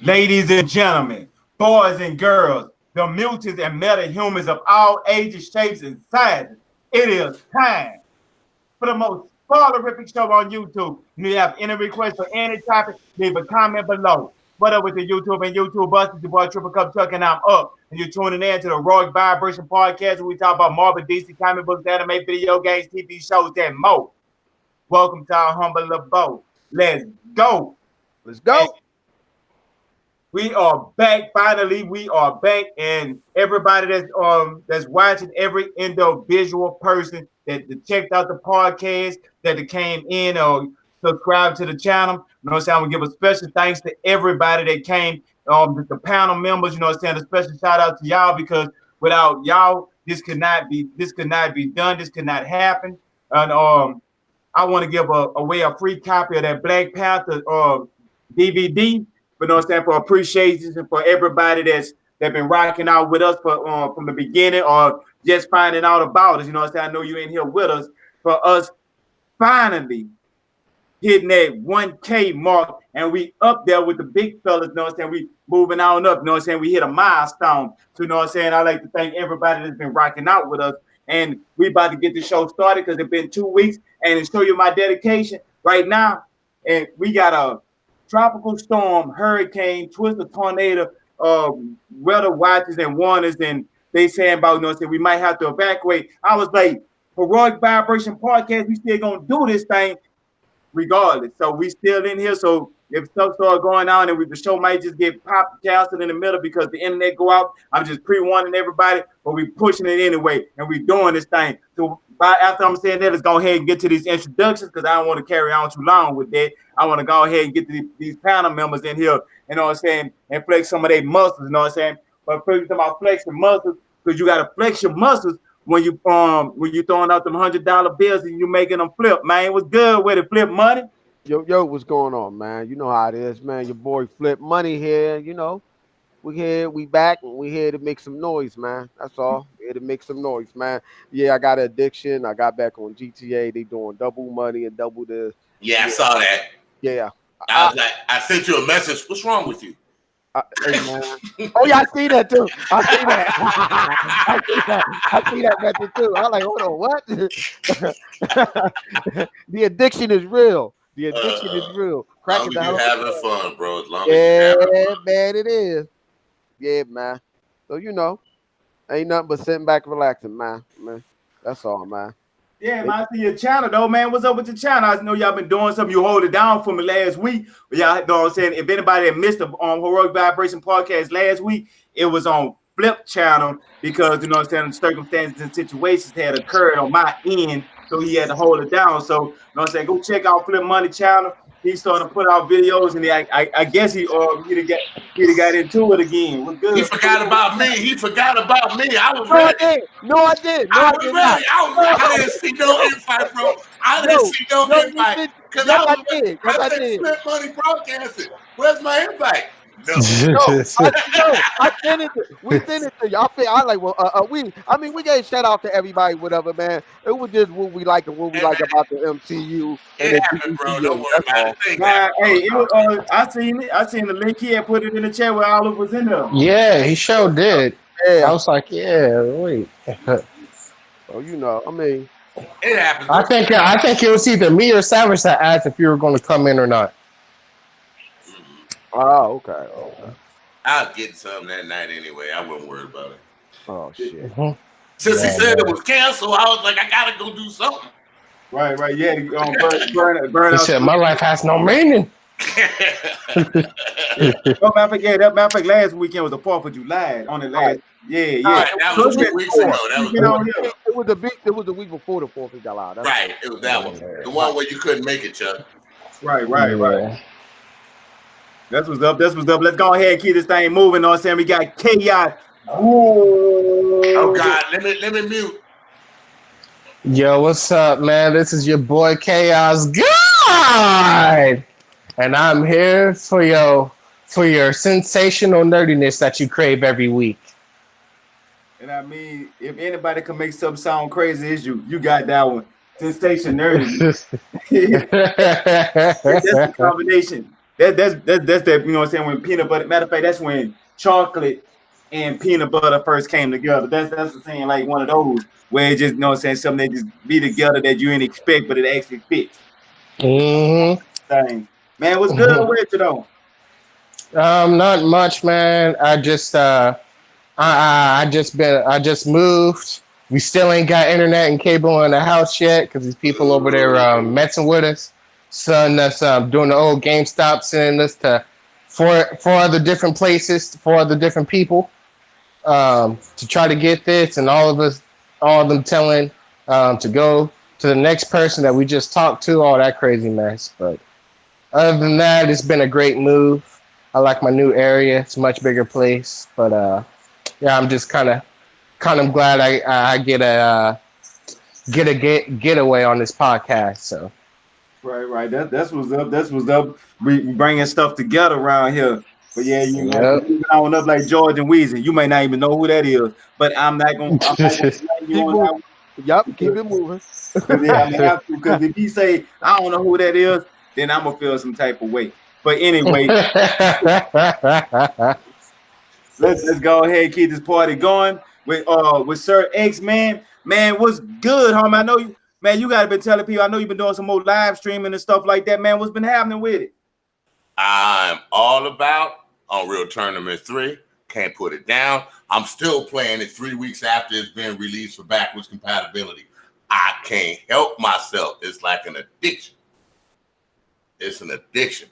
Ladies and gentlemen, boys and girls, the mutants and meta-humans of all ages, shapes, and sizes, it is time for the most spoilerific show on YouTube. If you have any requests for any topic, leave a comment below. What up with the YouTube and YouTube busters? Your boy Triple Cup Chuck and I'm up. And you're tuning in to the Rogue Vibration Podcast where we talk about Marvel, DC, comic books, anime, video games, TV shows, and more. Welcome to our humble abode. Let's go. Let's go. And we are back. Finally, we are back, and everybody that's watching, every individual person that checked out the podcast, that came in or subscribed to the channel. You know what I'm saying? I'm gonna give a special thanks to everybody that came, the panel members. You know what I'm saying? A special shout out to y'all because without y'all, this could not be done. This could not happen. And I want to give away a free copy of that Black Panther DVD. But you know what I'm saying, for appreciation and for everybody that's been rocking out with us from the beginning or just finding out about us. You know what I'm saying? I know you're in here with us. For us finally hitting that 1K mark, and we up there with the big fellas. You know what I'm saying? We moving on up. You know what I'm saying? We hit a milestone. So you know what I'm saying? I like to thank everybody that's been rocking out with us. And we about to get the show started because it's been 2 weeks. And to show you my dedication right now, and we got a tropical storm, hurricane, twister, tornado, weather watches and warners, and they saying about, you know, we might have to evacuate. I was like, for Rogue Vibration Podcast, we still gonna do this thing regardless. So we still in here. So if stuff start going on and the show might just get popped, canceled in the middle because the internet go out, I'm just pre-warning everybody, but we pushing it anyway, and we doing this thing. So after I'm saying that, let's go ahead and get to these introductions because I don't want to carry on too long with that. I want to go ahead and get to these panel members in here, you know what I'm saying, and flex some of their muscles, you know what I'm saying? But first, about flexing muscles, because you got to flex your muscles when you throwing out them $100 bills and you making them flip, man. What's good with it? Flip money? Yo, what's going on, man? You know how it is, man. Your boy Flip Money here, you know. We here, we back, and we here to make some noise, man. That's all. Here to make some noise, man. Yeah, I got an addiction. I got back on GTA. They doing double money and double the. Yeah, I saw that. Yeah. I was like, I sent you a message. What's wrong with you? Hey, man. Oh yeah, I see that too. I see that. I see that message too. I'm like, hold on, what? The addiction is real. The addiction is real. Cracking down. You're having fun, bro. As long as you're having fun. Man, it is. Yeah, man. So you know, ain't nothing but sitting back, relaxing, man. That's all, man. Yeah, man, I see your channel though, man. What's up with your channel? I know y'all been doing something. You hold it down for me last week. But y'all know what I'm saying. If anybody that missed the Heroic Vibration Podcast last week, it was on Flip channel because you know what I'm saying, circumstances and situations had occurred on my end, so he had to hold it down. So you know what I'm saying, go check out Flip Money channel. He's starting to put out videos, and I guess he got into it again. What's good? He forgot about me. I was ready. No, I did. I was ready. I didn't see no invite, bro. I didn't see no invite because I said Flip Money Broadcasting. Where's my invite? No. I sent it. We sent it to you. I like. Well, we gave shout out to everybody, whatever, man. It was just what we like and what we like about the MCU. It happened, bro. Don't worry about it. Hey, I seen it. I seen the link. He had put it in the chat where Olive was in there. Yeah, he sure did. Yeah, I was like, yeah, wait. Oh, you know, I mean, it happens. I think it was either me or Savage that asked if you were going to come in or not. Oh, okay. I was getting something that night anyway. I wasn't worried about it. Oh shit! Since he said it was canceled, I was like, I gotta go do something. Right. Yeah. Burn he said, my life has no meaning. Matter of fact, last weekend was the 4th of July. On the last, yeah. That was 2 weeks ago. It was the week before the 4th of July. Right. It was that one. The one where you couldn't make it, Chuck. Right. That's what's up. Let's go ahead and keep this thing moving. You know what I'm saying? We got Chaos. Oh God, let me mute. Yo, what's up, man? This is your boy Chaos God, and I'm here for your sensational nerdiness that you crave every week. And I mean, if anybody can make something sound crazy, it's you. You got that one. Sensation nerdiness. That's the combination. that's that, you know what I'm saying, when peanut butter, matter of fact, that's when chocolate and peanut butter first came together. That's the saying, like one of those where it just, you know what I'm saying, something that just be together that you didn't expect, but it actually fits. Mm-hmm. Things. Man, what's good with you though? Not much, man. I just moved. We still ain't got internet and cable in the house yet because these people over there messing with us, sending us doing the old GameStop, sending us to four other different places, four other different people to try to get this, and all of them telling to go to the next person that we just talked to, all that crazy mess. But other than that, it's been a great move. I like my new area. It's a much bigger place, but yeah, I'm just kind of glad I get a getaway on this podcast. So Right. That's what's up. That's what's up. We bringing stuff together around here. But yeah, you know, yep. moving on up like George and Weezy. You may not even know who that is, but I'm not gonna blame you Keep on moving. that Yep, one. keep it moving. Because yeah, I'm gonna have to. Because if he say I don't know who that is, then I'm gonna feel some type of way. But anyway, let's go ahead and keep this party going with Sir X, man. Man, what's good, homie? I know you, man. You gotta been telling people. I know you've been doing some more live streaming and stuff like that, man. What's been happening with it? I'm all about Unreal Tournament 3. Can't put it down. I'm still playing it 3 weeks after it's been released for backwards compatibility. I can't help myself. It's like an addiction. It's an addiction.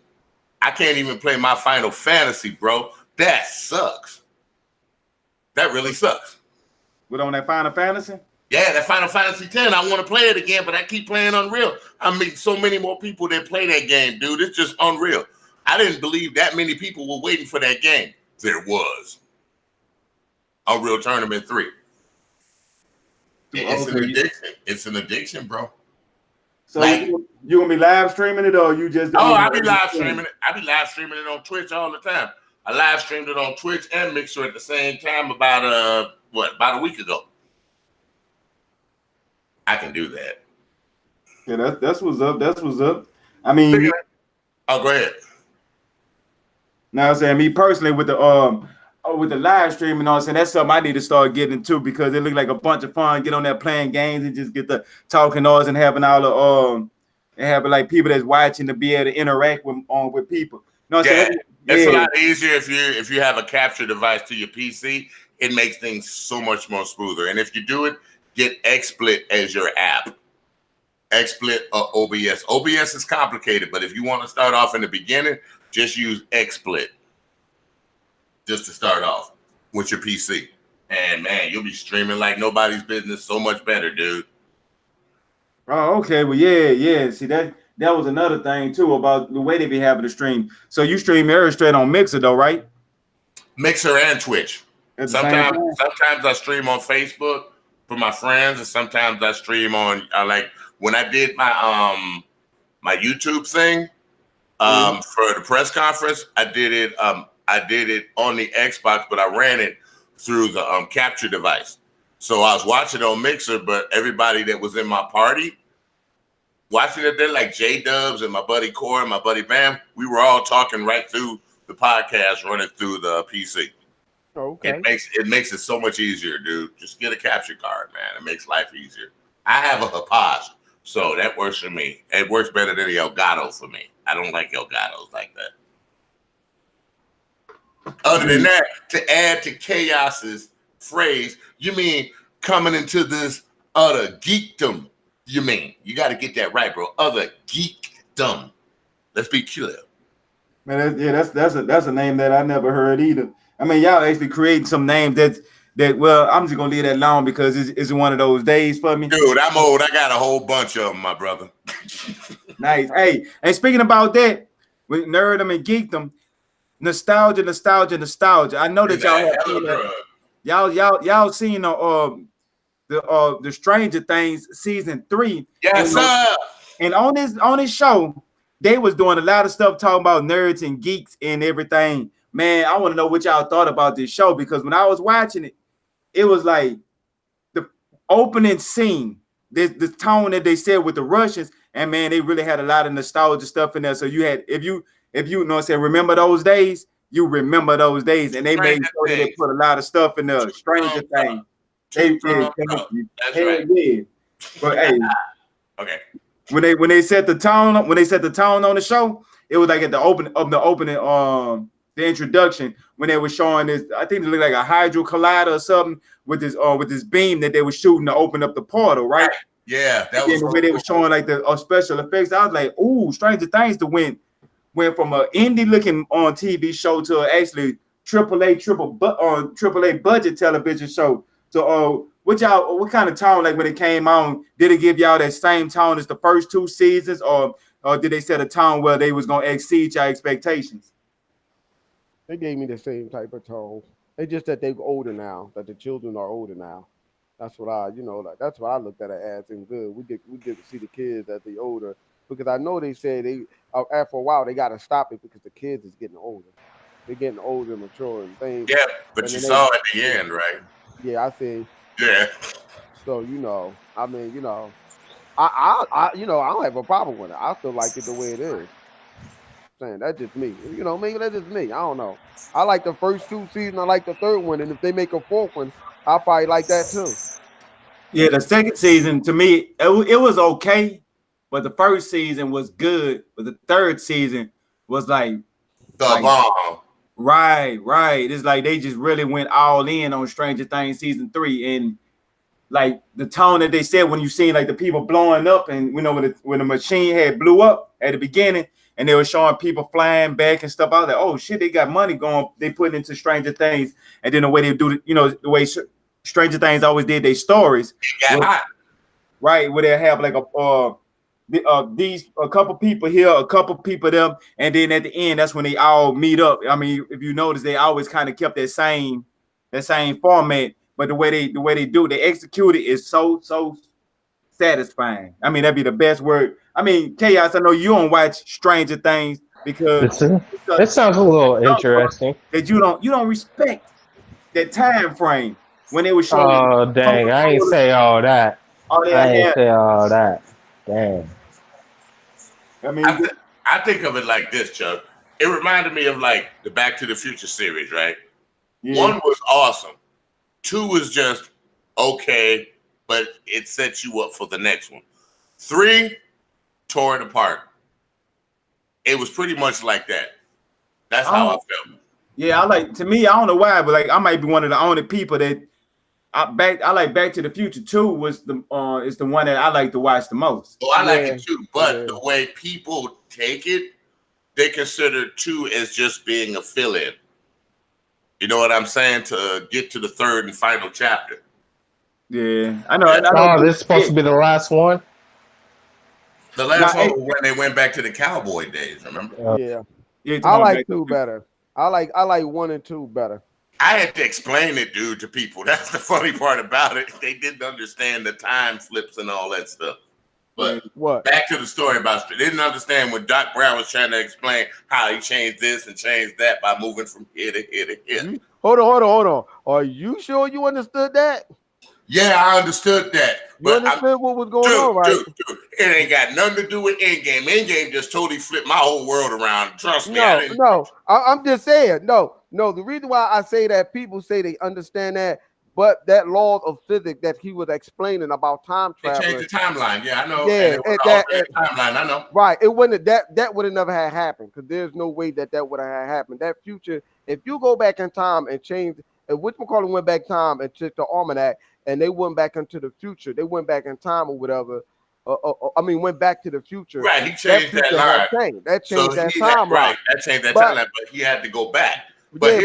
I can't even play my Final Fantasy, bro. That sucks. That really sucks. With on that Final Fantasy? Yeah, that Final Fantasy X. I want to play it again, but I keep playing Unreal. I meet so many more people that play that game, dude. It's just unreal. I didn't believe that many people were waiting for that game. There was. Unreal Tournament 3. It's an addiction. It's an addiction, bro. So like, you gonna be live streaming it, or you just? I'll be live streaming it. I be live streaming it on Twitch all the time. I live streamed it on Twitch and Mixer at the same time about a week ago. I can do that. Yeah, that's what's up. That's what's up. I mean, oh, go ahead. Now I'm saying, me personally with the live stream and all, saying that's something I need to start getting into because it looked like a bunch of fun. Get on there playing games and just get the talking noise and having all the and having like people that's watching to be able to interact with people. You know what I'm saying? It's a lot easier if you have a capture device to your PC. It makes things so much more smoother. And if you do it, get XSplit as your app. XSplit or OBS. OBS is complicated, but if you want to start off in the beginning, just use XSplit just to start off with your PC. And man, you'll be streaming like nobody's business so much better, dude. Oh, okay. Well, yeah. See, that was another thing too about the way they be having the stream. So you stream very straight on Mixer though, right? Mixer and Twitch. Sometimes I stream on Facebook for my friends, and sometimes I stream on like when I did my my YouTube thing for the press conference. I did it on the Xbox, but I ran it through the capture device. So I was watching on Mixer, but everybody that was in my party watching it there, like J-Dubs and my buddy Core and my buddy Bam, we were all talking right through the podcast, running through the PC. Okay. It makes it so much easier, dude. Just get a capture card, man. It makes life easier. I have a Hapaj, so that works for me. It works better than the Elgato for me. I don't like Elgatos like that. Other than that, to add to Chaos's phrase, you mean coming into this other geekdom? You mean you got to get that right, bro? Other geekdom. Let's be clear. Man, that's a name that I never heard either. I mean, y'all actually creating some names that well, I'm just gonna leave that alone because it's one of those days for me. Dude, I'm old. I got a whole bunch of them, my brother. Nice. Hey, and speaking about that, with Nerdum and Geekdom, nostalgia. I know that y'all have seen that. Y'all seen the Stranger Things season 3. Yes, sir. And on this show, they was doing a lot of stuff talking about nerds and geeks and everything. Man, I want to know what y'all thought about this show because when I was watching it, it was like the opening scene, this tone that they said with the Russians, and man, they really had a lot of nostalgia stuff in there. So you had, if you if you know what I'm saying, remember those days, you remember those days, and they made Stranger sure that they Things. put a lot of stuff in the Stranger Things. Two thumbs up. That's right. Yeah. But hey, Okay. when they set the tone on the show, it was like at the opening the introduction when they were showing this. I think it looked like a hydro collider or something with this beam that they were shooting to open up the portal, right? Yeah, that was the way they were showing like the special effects. I was like, ooh, Stranger Things to went from an indie looking on TV show to actually AAA budget television show. So what kind of tone, like when it came on, did it give y'all that same tone as the first two seasons, or did they set a tone where they was gonna exceed your expectations? They gave me the same type of tone. It's just that they're older now, that the children are older now. That's what that's what I looked at it as. And good, we get to see the kids as they older, because I know they said after a while they got to stop it because the kids is getting older. They're getting older and mature and things. Yeah, but you saw at the end, right? Yeah, I see. Yeah. So I mean, I don't have a problem with it. I still like it the way it is. Saying that's just me. Maybe that's just me. I don't know. I like the first two seasons. I like the third one, and if they make a fourth one, I'll probably like that too. Yeah, the second season to me it was okay, but the first season was good, but the third season was like the bomb. Right. It's like they just really went all in on Stranger Things season 3, and like the tone that they said when you seen like the people blowing up, and when the machine had blew up at the beginning, and they were showing people flying back and stuff. I was like, oh shit, they got money going. They put into Stranger Things, and then the way they do it, the way Stranger Things always did their stories. Right, where they have like a couple people here, a couple people there, and then at the end, that's when they all meet up. I mean, if you notice, they always kind of kept that same format, but the way they execute it is so satisfying. I mean, that'd be the best word. I mean, Chaos, I know you don't watch Stranger Things because it sounds a little interesting. That you don't respect that time frame when they were showing. Oh dang! I ain't say all that. I ain't say all that. Damn. I mean, I think of it like this, Chuck. It reminded me of like the Back to the Future series, right? Yeah. 1 was awesome. 2 was just okay, but it sets you up for the next one. 3 tore it apart. It was pretty much like that. That's how I felt. Yeah, I don't know why, but like I might be one of the only people that I like Back to the Future 2 was is the one that I like to watch the most. Oh, I like it too, but the way people take it, they consider 2 as just being a fill-in. You know what I'm saying? To get to the third and final chapter. Yeah, I know. This is supposed to be the last one. The last one was when they went back to the cowboy days. Remember? Yeah. I like 2 better. I like 1 and 2 better. I had to explain it, dude, to people. That's the funny part about it. They didn't understand the time flips and all that stuff. But back to the story about they didn't understand when Doc Brown was trying to explain how he changed this and changed that by moving from here to here to here. Hold on. Are you sure you understood that? Yeah, I understood that. You understood what was going on, right? Dude, it ain't got nothing to do with Endgame. Endgame just totally flipped my whole world around. Trust me. I'm just saying. No. The reason why I say that, people say they understand that, but that laws of physics that he was explaining about time travel. They changed the timeline. Yeah, I know. Yeah, timeline. I know. Right. It wouldn't that would have never had happened, because there's no way that would have happened. That future, if you go back in time and change, whatchamacallit went back time and checked the almanac, and they went back into the future. They went back in time or whatever. Went back to the future. Right, he changed that line. That changed that timeline. Right, that changed that timeline, but he had to go back. But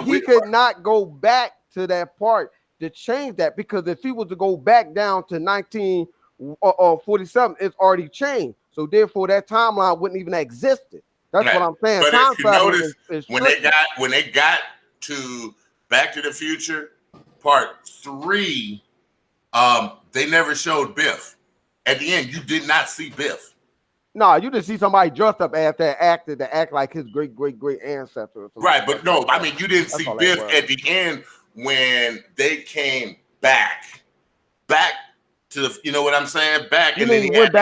he could not go back to that part to change that, because if he was to go back down to 1947, it's already changed. So therefore, that timeline wouldn't even existed. That's what I'm saying. But if you notice, when they got to Back to the Future Part 3, they never showed Biff. At the end, you did not see Biff. No, you just see somebody dressed up as that actor to act like his great ancestor. Right, but no, I mean, you didn't see Biff at the end when they came back to the, you know what I'm saying? Back, you mean went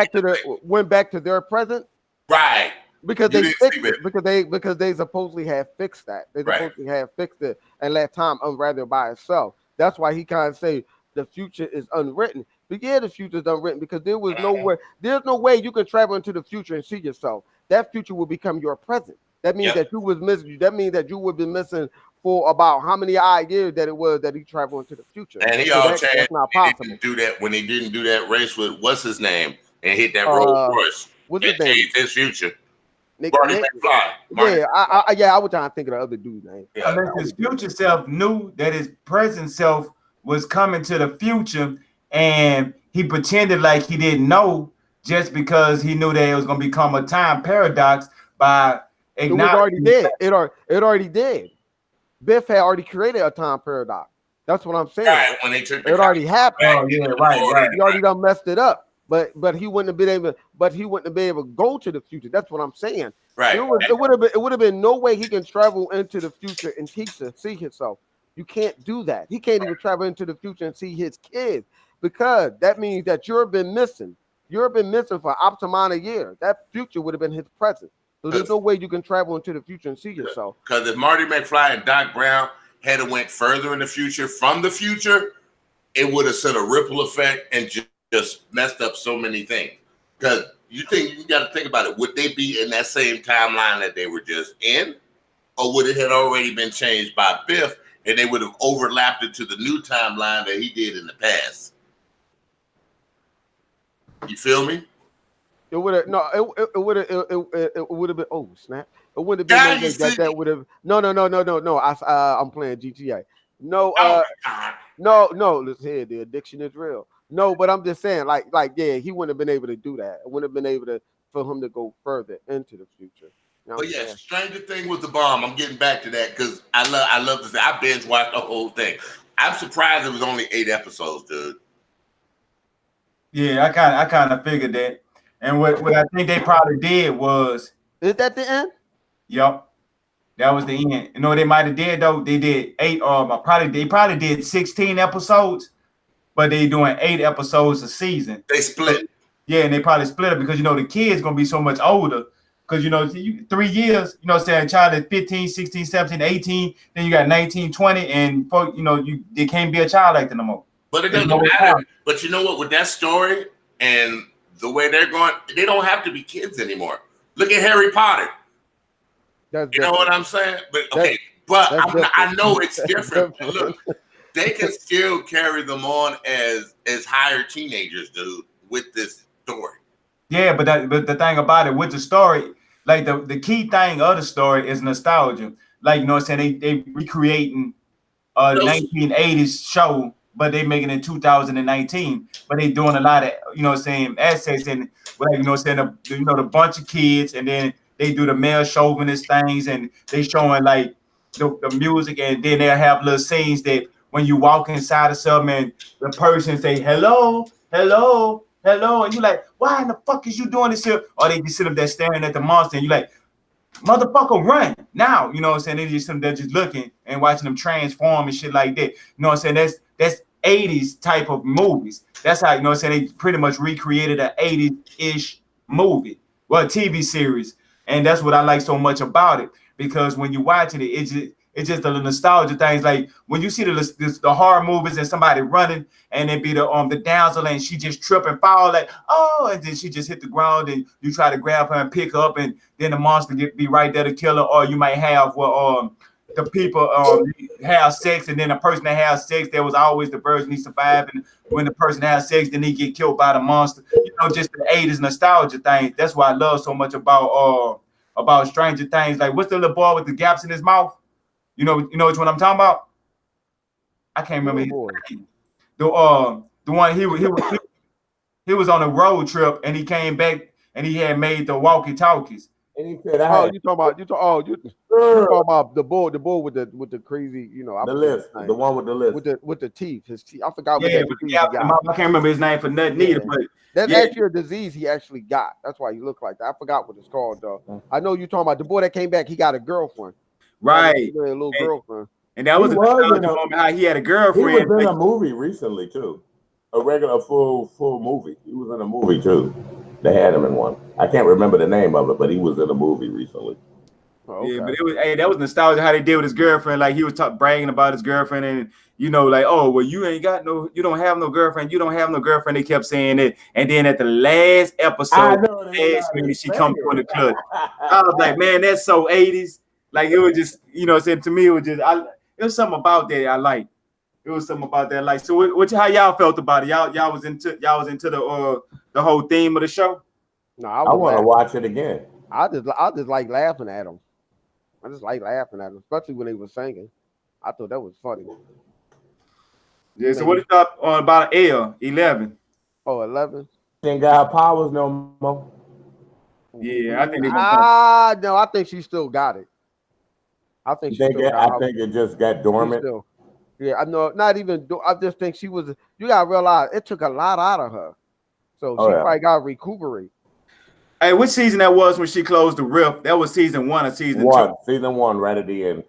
back to their present? Right. because You they didn't fixed see it. Biff. Because they supposedly have fixed that. They Right. supposedly have fixed it and let time unravel by itself. That's why he kind of say the future is unwritten. But yeah, the future is unwritten because there was no way. There's no way you can travel into the future and see yourself. That future will become your present. That means Yep. that you was missing. That means that you would be missing for about how many odd years that it was that he traveled into the future. And he So all that's changed. not He possible. didn't do that when he didn't do that race with what's his name and hit that Uh, Rolls Royce. What's It his name? changed his future. Nick. Marty McFly. Marty Yeah, I was trying to think of the other dude's name. Yeah. Unless his future self knew that his present self was coming to the future, and he pretended like he didn't know just because he knew that it was going to become a time paradox by It was already acknowledging. dead. It already did. Biff had already created a time paradox. That's what I'm saying. Right, when they took the It already happened. Oh yeah, right. He already done messed it up. But he wouldn't have been able. But he wouldn't have been able to go to the future. That's what I'm saying. Right. It would have been no way he can travel into the future and see himself. You can't do that. He can't even travel into the future and see his kids because that means that you've been missing. You've been missing for up amount of years. That future would have been his present. So there's no way you can travel into the future and see yourself. Because if Marty McFly and Doc Brown had went further in the future from the future, it would have sent a ripple effect and just messed up so many things. Because you got to think about it. Would they be in that same timeline that they were just in? Or would it have already been changed by Biff and they would have overlapped it to the new timeline that he did in the past? You feel me? It would have it would have been oh snap. It wouldn't have been no way that would have no. I'm playing GTA. No, listen here, the addiction is real. No, but I'm just saying, like, yeah, he wouldn't have been able to do that. It wouldn't have been able to for him to go further into the future. You know but yeah, Stranger Thing was the bomb. I'm getting back to that because I love this. I binge watched the whole thing. I'm surprised it was only 8 episodes, dude. Yeah, I kind of figured that. And what I think they probably did was, is that the end? Yep, that was the end. You know what they might have did though? They did 8 they probably did 16 episodes, but they doing 8 episodes a season. They split. Yeah, and they probably split it because the kid's gonna be so much older. Because 3 years, saying a child is 15, 16, 17, 18, then you got 19, 20, and they can't be a child like that no more. But it doesn't matter. But you know what? With that story and the way they're going, they don't have to be kids anymore. Look at Harry Potter. You know what I'm saying? But okay, I know it's different. Look, they can still carry them on as higher teenagers, dude, with this story. Yeah, but the thing about it with the story, like the key thing of the story is nostalgia. Like they recreating a 1980s show, but they making it 2019. But they doing a lot of assets and the bunch of kids, and then they do the male chauvinist things, and they showing like the music, and then they'll have little scenes that when you walk inside of something and the person say hello, and you like, why in the fuck is you doing this here? Or they just sit up there staring at the monster, and you like, motherfucker, run now. You know what I'm saying? They just sit there just looking and watching them transform and shit like that. You know what I'm saying? That's 80s type of movies. That's how, they pretty much recreated an 80s-ish movie. Well, TV series. And that's what I like so much about it. Because when you're watching it, it's just the nostalgia things. Like when you see the horror movies and somebody running and it be the damsel and she just trip and fall like, oh, and then she just hit the ground and you try to grab her and pick her up and then the monster be right there to kill her. Or you might have the people have sex and then the person that has sex, there was always the version he survived, and when the person has sex, then he get killed by the monster. Just the 80s nostalgia thing. That's why I love so much about Stranger Things. Like what's the little boy with the gaps in his mouth? You know which one I'm talking about? I can't remember his name. The one he was on a road trip and he came back and he had made the walkie-talkies. And he said, you talking about the bull with the crazy, the list, the one with the list with the teeth, his teeth. I forgot what that disease he got. I can't remember his name for nothing either, but that's actually a disease he actually got. That's why he looked like that. I forgot what it's called though. I know you talking about the boy that came back. He got a girlfriend, right? A little girlfriend, and that was a moment how he had a girlfriend. He was in a movie recently too, a regular full movie. He was in a movie too. They had him in one. I can't remember the name of it, but he was in a movie recently. Oh, okay. Yeah, but it was that was nostalgia how they did with his girlfriend. Like he was bragging about his girlfriend, and like, oh well, you don't have no girlfriend, you don't have no girlfriend. They kept saying it, and then at the last episode, last minute, she comes on the club. I was like, man, that's so 80s. Like it was just, said to me, it was just it was something about that I liked. It was something about that. Like, so how y'all felt about it? Y'all was into the whole theme of the show. No, I want to watch it again. I just like laughing at them. I just like laughing at them, especially when they were singing. I thought that was funny. Yeah. So what you thought about L11? Oh, 11. She ain't got her powers no more. Yeah, I think. No, I think she still got it. I think it just got dormant. Yeah, I know. Not even. I just think she was. You gotta realize it took a lot out of her, so she probably got to recuperate. Hey, which season that was when she closed the rift? That was season 1 or season 2? Season 1, right at the end.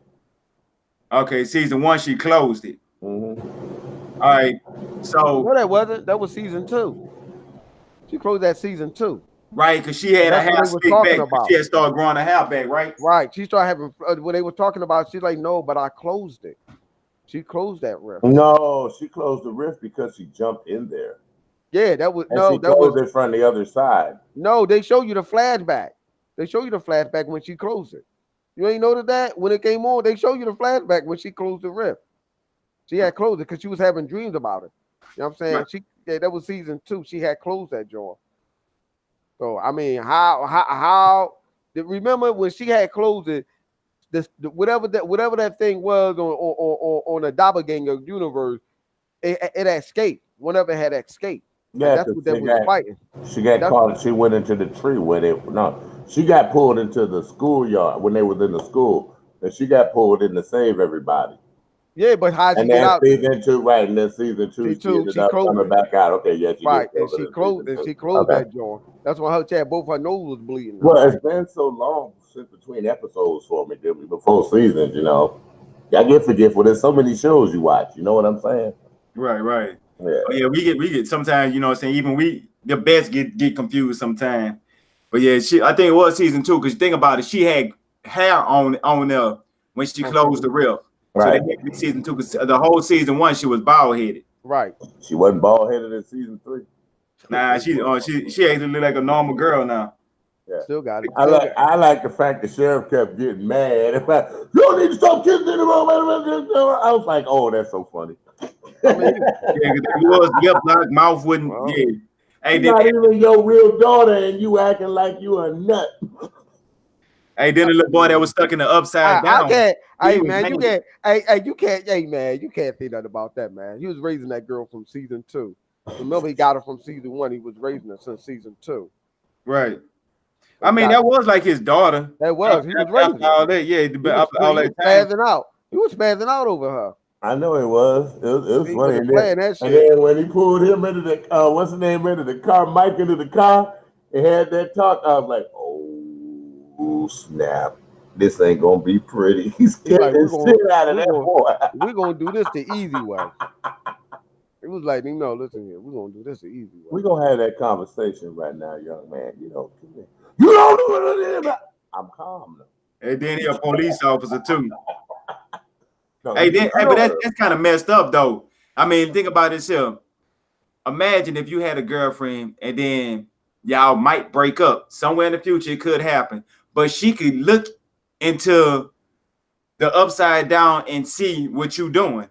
Okay, season 1 she closed it. Mm-hmm. All right, so no, that wasn't. That was season 2. She closed that season 2. Right, because she had a hair slick back. She had started growing a hair back, right? Right. She started having when they were talking about. She's like, no, but I closed it. She closed that rift. No, she closed the rift because she jumped in there. Yeah, that was she closed it from the other side. No, they show you the flashback. They show you the flashback when she closed it. You ain't noticed that when it came on? They show you the flashback when she closed the rift. She had closed it because she was having dreams about it. You know what I'm saying? Right. That was season 2. She had closed that joint. So I mean, how remember when she had closed it? Whatever that thing was on the doppelganger universe, it escaped. Whenever it had escaped. Yeah, that's what they was fighting. She got caught. She went into the tree she got pulled into the schoolyard when they was in the school, and she got pulled in to save everybody. Yeah, but how she get out? Season 2, right? And then season 2, she ended up coming back out. Okay, yeah, she closed that joint. That's why both her nose was bleeding. Well, it's been so long since between episodes for me, before seasons. I get forgetful. There's so many shows you watch. You know what I'm saying? Right. Yeah. Oh, yeah, we get sometimes. You know what I'm saying? Even the best get confused sometimes. But yeah, I think it was season 2 because think about it. She had hair on there when she closed the rift. Right. So they had season 2 because the whole season 1 she was bald headed. Right. She wasn't bald headed in season 3. Nah, she actually look like a normal girl now. Yeah. Still got it. I like the fact the sheriff kept getting mad. In fact, you don't need to stop kissing anymore. I was like, oh, that's so funny. I mean, yeah, it was lip lock, mouth wouldn't. Well, yeah. Hey, not even your real daughter, and you acting like you a nut. Hey, then the little boy that was stuck in the upside down. I can't. Hey man, you can't. You can't. Hey man, you can't say nothing about that, man. He was raising that girl from season 2. Remember, he got her from season 1. He was raising her since season 2. Right. I mean, that was like his daughter. That was. He was raising her. All that. Yeah. He was spazzing out. He was spazzing out over her. I know it was. It was funny. And then when he pulled him into the what's the name into the car, Mike into the car, and had that talk, I was like, oh snap. This ain't gonna be pretty. He's getting the shit out of that boy. We're gonna do this the easy way. It was like, listen here, we're gonna do this the easy way. We're gonna have that conversation right now, young man. You don't do it. I'm calm now. And then he a police officer too. But that's kind of messed up though. I mean, think about this here. Imagine if you had a girlfriend and then y'all might break up. Somewhere in the future it could happen. But she could look into the upside down and see what you're doing.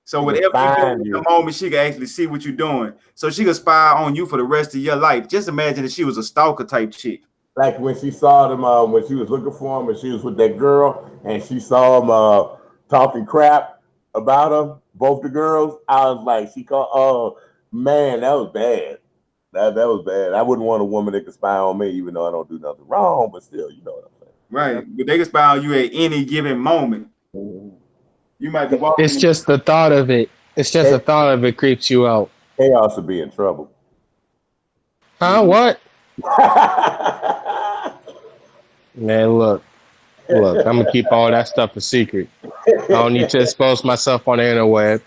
So whatever you do at the moment, she can actually see what you're doing. So she could spy on you for the rest of your life. Just imagine if she was a stalker type chick. Like when she saw them, when she was looking for him and she was with that girl and she saw him talking crap about him, both the girls, I was like, oh man, that was bad. That was bad. I wouldn't want a woman that could spy on me, even though I don't do nothing wrong, but still, you know what I'm saying. Right. But they can spy on you at any given moment. Mm-hmm. You might be walking. It's just the thought of it. It's just the thought of it creeps you out. Chaos would be in trouble. Huh? What? Man, look, I'm gonna keep all that stuff a secret. I don't need to expose myself on the interweb.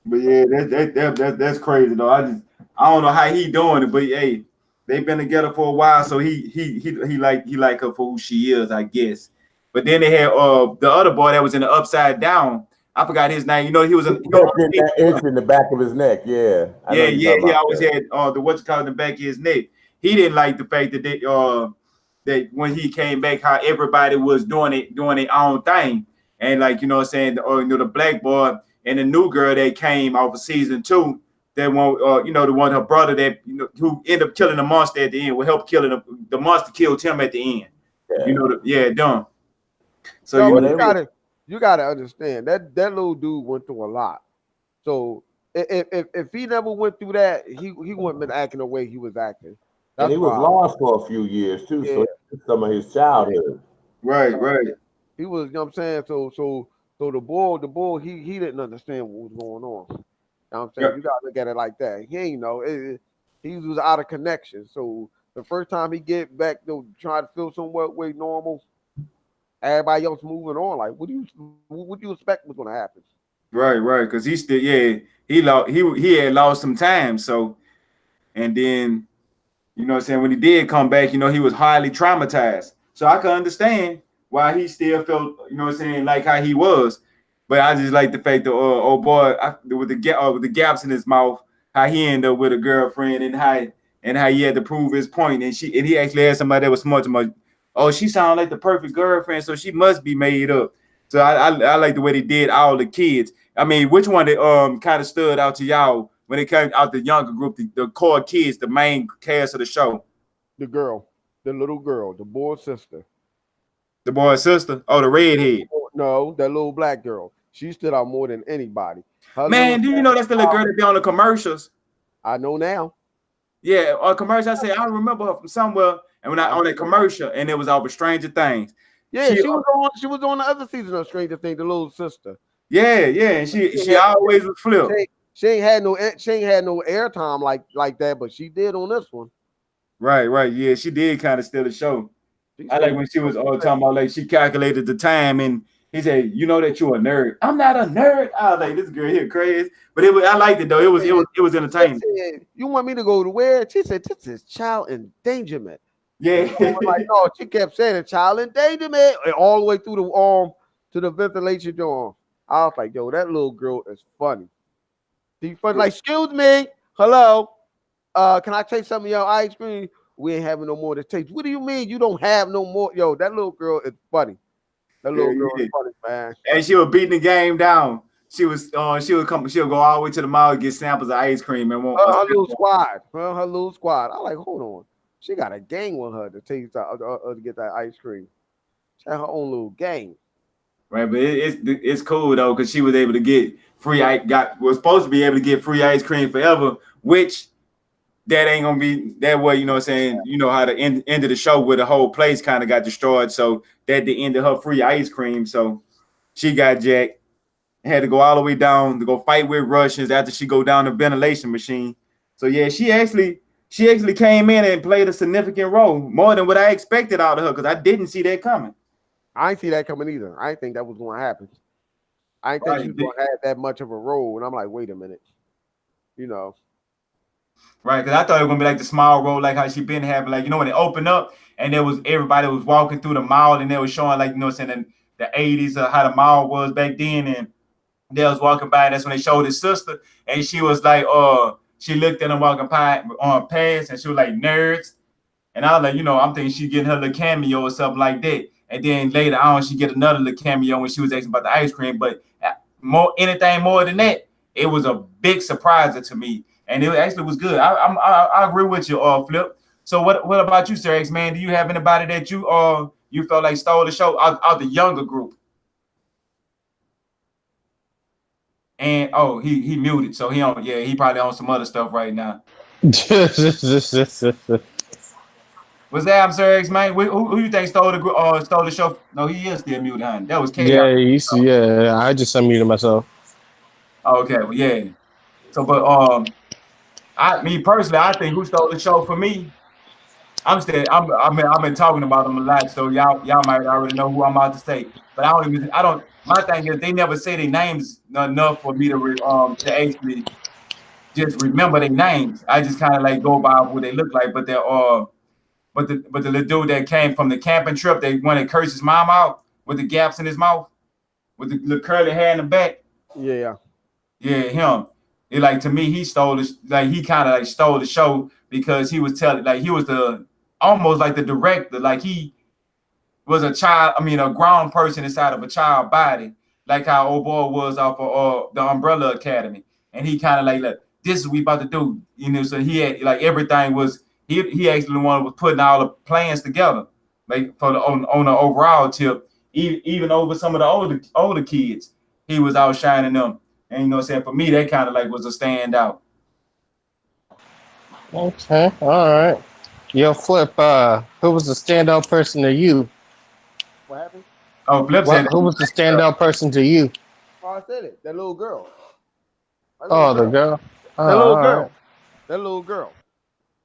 But yeah, that's crazy though. I don't know how he doing it, but hey, they've been together for a while, so he like her for who she is, I guess. But then they had the other boy that was in the Upside Down. I forgot his name. You know, he was that itch in the back of his neck. Yeah, he always had the what's called in the back of his neck. He didn't like the fact that that when he came back, how everybody was doing their own thing, and like you know what I'm saying, the black boy and the new girl that came off of season 2. That one, the one her brother that who ended up killing the monster at the end, will help killing the monster killed him at the end. Yeah. Dumb. So you gotta understand that little dude went through a lot. So if he never went through that, he wouldn't been acting the way he was acting. And he was lost for a few years too, so some of his childhood. Right. He was, you know what I'm saying? So the bull, he didn't understand what was going on. You know what I'm saying? You gotta look at it like that. He ain't know he was out of connection. So the first time he get back to try to feel somewhat way normal, everybody else moving on. Like, what do you expect was gonna happen? Right. Because he still, he had lost some time. So, and then, you know what I'm saying, when he did come back, he was highly traumatized. So I can understand why he still felt, you know what I'm saying, like how he was. But I just like the fact that old boy with the gaps in his mouth, how he ended up with a girlfriend and how he had to prove his point. And he actually had somebody that was smart to much. Oh, she sounded like the perfect girlfriend, so she must be made up. So I like the way they did all the kids. I mean, which one that kind of stood out to y'all when it came out the younger group, the core kids, the main cast of the show? The little girl, the boy's sister. The boy's sister? Oh, the redhead. No, that little black girl. She stood out more than anybody. Man, do you know that's the little girl that be on the commercials? I know now. Yeah, on commercial. I say I remember her from somewhere, and when I on that commercial, and it was over Stranger Things. Yeah, she was on the other season of Stranger Things, the little sister. Yeah, and she always was flipped. She ain't had no airtime like that, but she did on this one. Right. Yeah, she did kind of steal the show. I like when she was talking about like she calculated the time and he said, "You know that you're a nerd." I'm not a nerd. I was like, this girl here crazy, but I liked it though. It was entertaining. Said, you want me to go to where? She said, "This is child endangerment." Yeah, like no, she kept saying child endangerment all the way through the to the ventilation door. I was like, yo, that little girl is funny. She's funny. Like, excuse me, hello, can I take some of your ice cream? We ain't having no more to taste. What do you mean you don't have no more? Yo, that little girl is funny. That little girl is funny, man. And she was beating the game down. She'll go all the way to the mall and get samples of ice cream and won't. Her little squad. I like, hold on. She got a gang with her to taste to get that ice cream. She had her own little gang. Right, but it's cool though because she was able to get was supposed to be able to get free ice cream forever, which that ain't gonna be that way. You know what I'm saying? You know how the end of the show where the whole place kind of got destroyed, so that the end of her free ice cream. So she got jacked, had to go all the way down to go fight with Russians after she go down the ventilation machine. So yeah, she actually came in and played a significant role, more than what I expected out of her, because I didn't see that coming. I didn't see that coming either. I didn't think that was going to happen. I didn't think she was going to have that much of a role. And I'm like, wait a minute. You know. Right, because I thought it was going to be like the small role, like how she been having, like, you know, when it opened up and there was everybody was walking through the mall and they was showing, like, you know, saying the 80s of how the mall was back then. And they was walking by and that's when they showed his sister. And she was like, she looked at him walking past and she was like, nerds. And I was like, you know, I'm thinking she getting her little cameo or something like that. And then later on, she get another little cameo when she was asking about the ice cream. But anything more than that, it was a big surprise to me, and it actually was good. I agree with you, Flip. So what about you, Sir X Man? Do you have anybody that you felt like stole the show out the younger group? And he muted, so he probably on some other stuff right now. Was that Sir X Man? Who you think stole the show? No, he is still muted, huh? That was Chaos. Yeah, I just unmuted myself. Okay, well, yeah. So, but me personally, I think who stole the show for me. I've been talking about them a lot, so y'all might already know who I'm about to say. But I don't. My thing is they never say their names enough for me to actually just remember their names. I just kind of like go by what they look like, but they're but the little dude that came from the camping trip, they want to curse his mom out with the gaps in his mouth, with the little curly hair in the back. Yeah. Yeah, him. It like to me, he stole this. Like he kind of like stole the show because he was telling, like he was the almost like the director. Like he was a child. I mean, a grown person inside of a child body, like how old boy was off of the Umbrella Academy, and he kind of like, look, this is what we about to do. You know, so he had like everything was. He actually the one was putting all the plans together, like for the on the overall tip. Even over some of the older kids, he was outshining them. And you know what I'm saying? For me, that kind of like was a standout. Okay, all right. Yo, Flip, who was the standout person to you? What happened? Oh, Flip said Who was the standout person to you? Oh, I said it. That little girl. Oh, the girl. Oh, That little all girl. right. That little girl.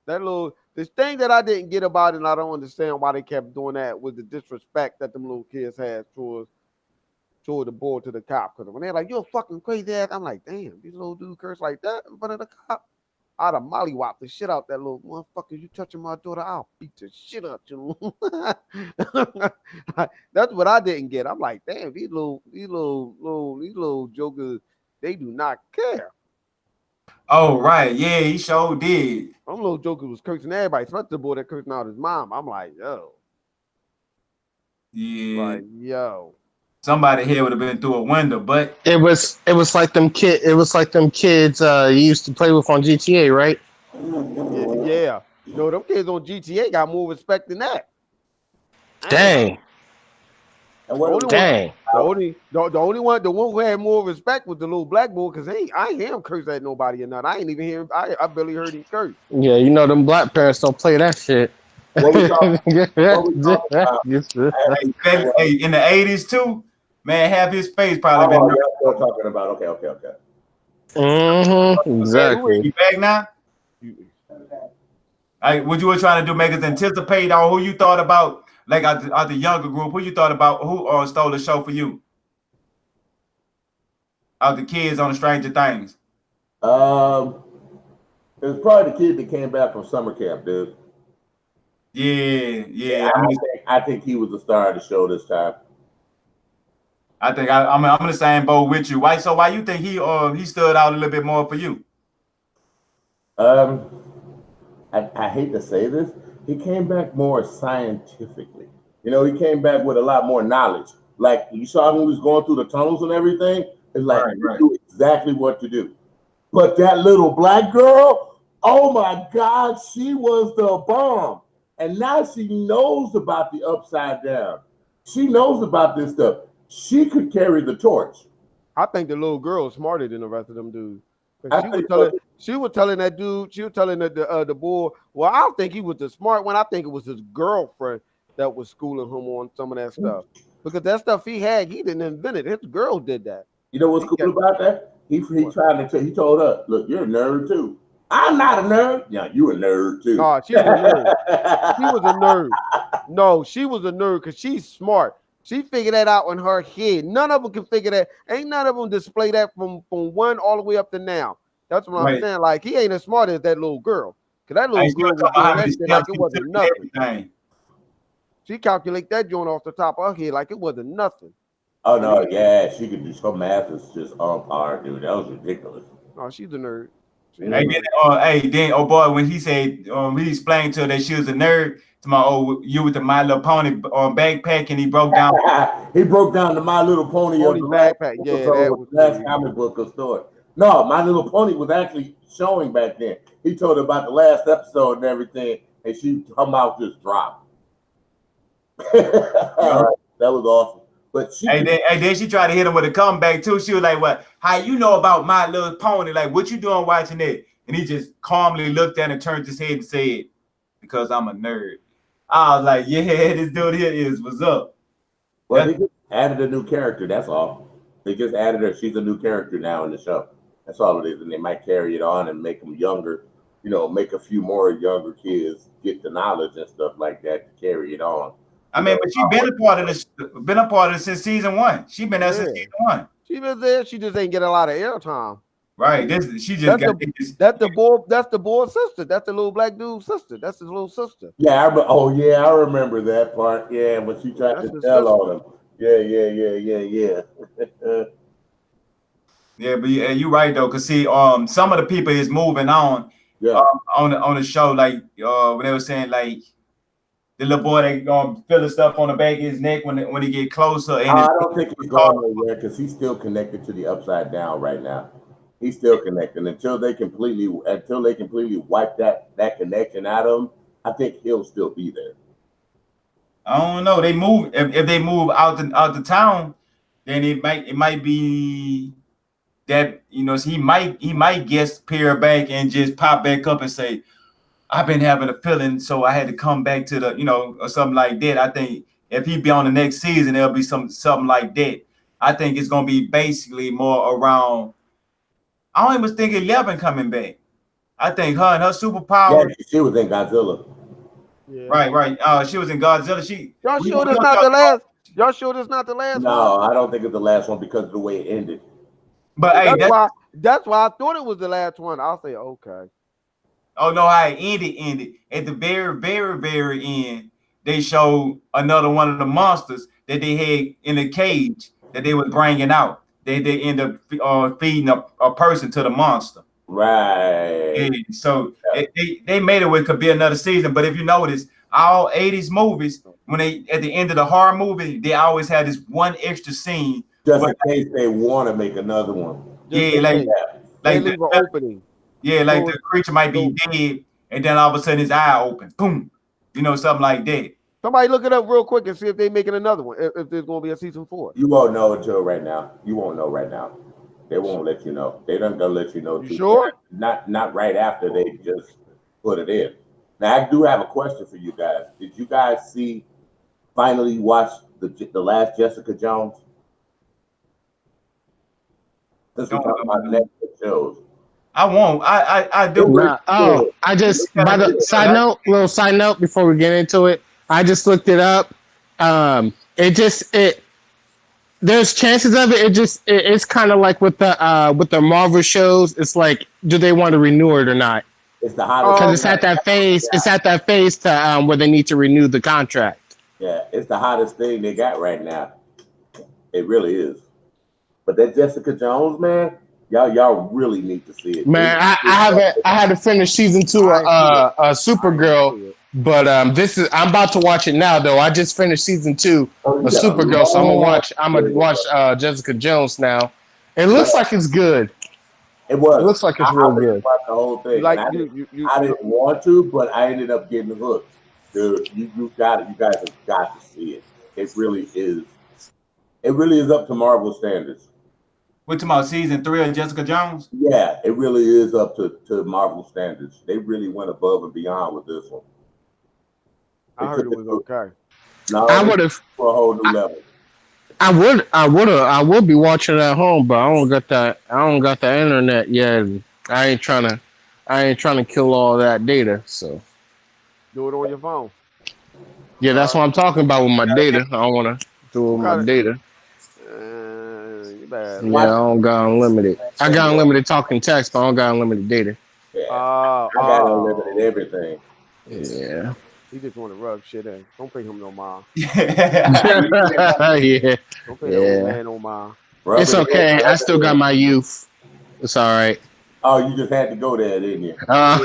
That little this thing that I didn't get about it, and I don't understand why they kept doing that, was the disrespect that them little kids had toward the boy to the cop. Because when they're like, "You're a fucking crazy ass," I'm like, "Damn, these little dudes curse like that in front of the cop." I'd have mollywop the shit out that little motherfucker. You touching my daughter, I'll beat the shit out you. That's what I didn't get. I'm like, damn, these little jokers, they do not care. Oh, right. Yeah, he sure did. Them little jokers was cursing everybody, especially the boy that cursing out his mom. I'm like, yo. Yeah. Like, yo. Somebody here would have been through a window, but It was like them kids you used to play with on GTA, right? Yeah. No, them kids on GTA got more respect than that. Dang. And what Dang. The only one who had more respect was the little black boy, because I ain't hear him curse at nobody or nothing. I ain't even hear him. I barely heard him curse. Yeah, you know them black parents don't play that shit. what we talking about? hey, in the 80s too, man, half his face probably Oh, been. that's what we're talking about. Okay. Mm-hmm. Exactly. You back now? What you were trying to do, make us anticipate on who you thought about, like out the younger group, who you thought about, who stole the show for you? Out the kids on the Stranger Things. It was probably the kid that came back from summer camp, dude. Yeah. I think he was the star of the show this time. I think I'm in the same boat with you. Why you think he stood out a little bit more for you? I hate to say this, he came back more scientifically. You know, he came back with a lot more knowledge. Like you saw when he was going through the tunnels and everything. It's like he knew exactly what to do. But that little black girl, oh my God, she was the bomb. And now she knows about the upside down. She knows about this stuff. She could carry the torch. I think the little girl is smarter than the rest of them dudes. She was telling that dude, she was telling the boy, well, I don't think he was the smart one. I think it was his girlfriend that was schooling him on some of that stuff. Because that stuff he didn't invent it. His girl did that. You know what's cool about that? He told her, look, you're a nerd too. I'm not a nerd. Yeah, you a nerd too. No, she was a nerd. She was a nerd. No, she was a nerd because she's smart. She figured that out in her head. None of them can figure that. Ain't none of them display that from one all the way up to now. That's what I'm saying. Like, he ain't as smart as that little girl. Because that little girl was doing that shit like it wasn't nothing. She calculate that joint off the top of her head like it wasn't nothing. Oh, no, yeah. She could do some math. It's just on par, dude. That was ridiculous. Oh, she's a nerd. Boy, when he said, he explained to her that she was a nerd, to my you with the My Little Pony backpack, and he broke down. He broke down the My Little Pony of the backpack. Yeah, that was last comic book story. No, My Little Pony was actually showing back then. He told her about the last episode and everything, and her mouth just dropped. That was awesome. But then she tried to hit him with a comeback too. She was like, "What? How you know about My Little Pony? Like, what you doing watching it?" And he just calmly looked at her and turned his head and said, "Because I'm a nerd." I was like, "Yeah, this dude here is what's up." Well, they just added a new character. That's all. They just added her. She's a new character now in the show. That's all it is. And they might carry it on and make them younger. You know, make a few more younger kids get the knowledge and stuff like that to carry it on. I mean, but she been a part of this since season 1. She been there since season 1. She was there. She just ain't get a lot of airtime. Right. She just That's got the that's the boy. That's the boy's sister. That's the little black dude's sister. That's his little sister. Yeah, I remember that part. Yeah, when she tried That's to his tell sister. on him. Yeah. Yeah, but yeah, you're right though. Cause see, some of the people is moving on, Yeah. on the show, like when they were saying like the little boy that feeling stuff on the back of his neck when he get closer, and I don't think he's going nowhere because he's still connected to the Upside Down right now. He's still connected until they completely wipe that connection out of him. I think he'll still be there. I don't know. They move if they move out the town, then it might be that he might guess peer back and just pop back up and say, I've been having a feeling, so I had to come back to the or something like that. I think if he be on the next season, there'll be something like that. I think it's gonna be basically more around. I don't even think 11 coming back. I think her and her superpower. Yeah, she was in Godzilla. Yeah. Right. She was in Godzilla. Y'all sure this not the last? Y'all sure this not the last No, one? I don't think it's the last one because of the way it ended. But hey, that's why I thought it was the last one. I'll say okay. Oh no, how it ended. At the very, very, very end, they showed another one of the monsters that they had in a cage that they were bringing out. They end up feeding a person to the monster. Right. And so they made it where it could be another season. But if you notice, all 80s movies, when they at the end of the horror movie, they always had this one extra scene. Just in case they want to make another one. Yeah, like they leave an opening. Yeah, like the creature might be dead, and then all of a sudden his eye open. Boom. Something like that. Somebody look it up real quick and see if they're making another one. If there's going to be a season 4. You won't know until right now. You won't know right now. They won't let you know. They don't gonna let you know. You sure? Not right after they just put it in. Now I do have a question for you guys. Did you guys finally watch the last Jessica Jones? Since we're talking about Netflix shows. I won't. I do. I just by the little side note before we get into it. I just looked it up. There's chances of it. It's kind of like with the Marvel shows. It's like, do they want to renew it or not? It's the hottest because it's at that phase. Yeah. It's at that phase to where they need to renew the contract. Yeah, it's the hottest thing they got right now. It really is. But that Jessica Jones, man, y'all really need to see it. Man, I had to finish season 2 of Supergirl, but I'm about to watch it now though. I just finished season 2 of Supergirl, so I'm gonna watch Jessica Jones now. It looks like it's good. It was. It looks like it's real good. The whole thing. I didn't want to, but I ended up getting hooked. Dude, you guys have got to see it. It really is. It really is up to Marvel standards. We're talking about season 3 of Jessica Jones? Yeah, it really is up to Marvel standards. They really went above and beyond with this one. I heard it was okay. No, I would have for a whole new level. I would be watching at home, but I don't got the internet yet. I ain't trying to kill all that data. So do it on your phone. Yeah, that's what I'm talking about with my data. I don't want to do it with my data. I don't got unlimited. I got unlimited talking text, but I don't got unlimited data. Yeah, I got unlimited everything. Yeah. He just want to rub shit in. Don't pay him no mind. Yeah. Don't pay no man no mind. It's okay. I still got my youth. It's all right. Oh, you just had to go there, didn't you? Yeah. I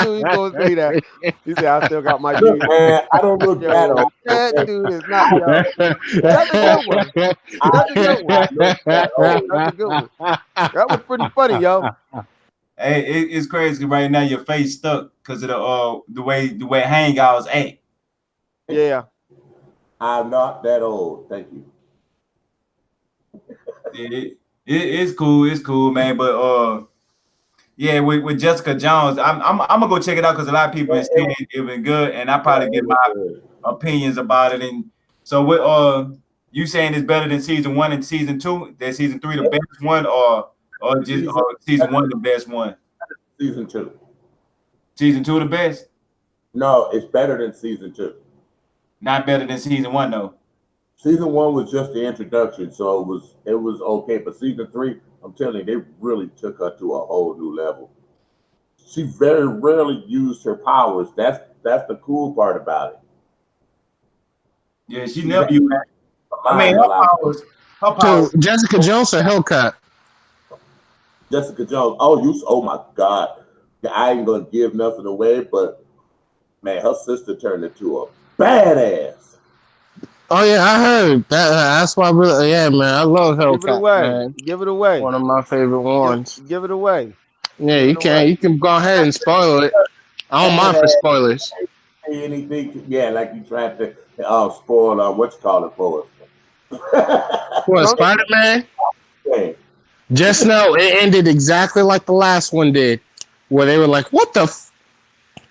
knew he was going to say that. He said, I still got my youth. Man, I don't look bad on that dude is not young. That's a good one. That's a good one. That's a good one. That was pretty funny, yo. Hey, it's crazy right now. Your face stuck because of the way Hangouts act. Yeah. I'm not that old. Thank you. It's cool, man. But yeah, with Jessica Jones, I'm gonna go check it out because a lot of people are saying it been good, and I probably get my opinions about it. And so, what you saying is better than season 1 and season 2? That season 3 the best one, or just season 1 the best one? Season 2. Season 2 the best? No, it's better than season 2. Not better than season 1 though. Season 1 was just the introduction, so it was okay. But season 3, I'm telling you, they really took her to a whole new level. She very rarely used her powers. That's the cool part about it. Yeah, she never used that. I mean, her powers. So Jessica Jones or Hellcat? Jessica Jones. Oh my God. I ain't gonna give nothing away, but man, her sister turned into a badass. Oh yeah, I heard that. That's why, yeah, man, I love Hellcat. Give it away. Man. Give it away. One of my favorite ones. Give it away. Yeah, you can. You can go ahead and spoil it. I don't mind for spoilers. Anything? Yeah, like you tried to spoil what you call it for us. What, Spider-Man? Yeah. Just know it ended exactly like the last one did, where they were like, "What the?"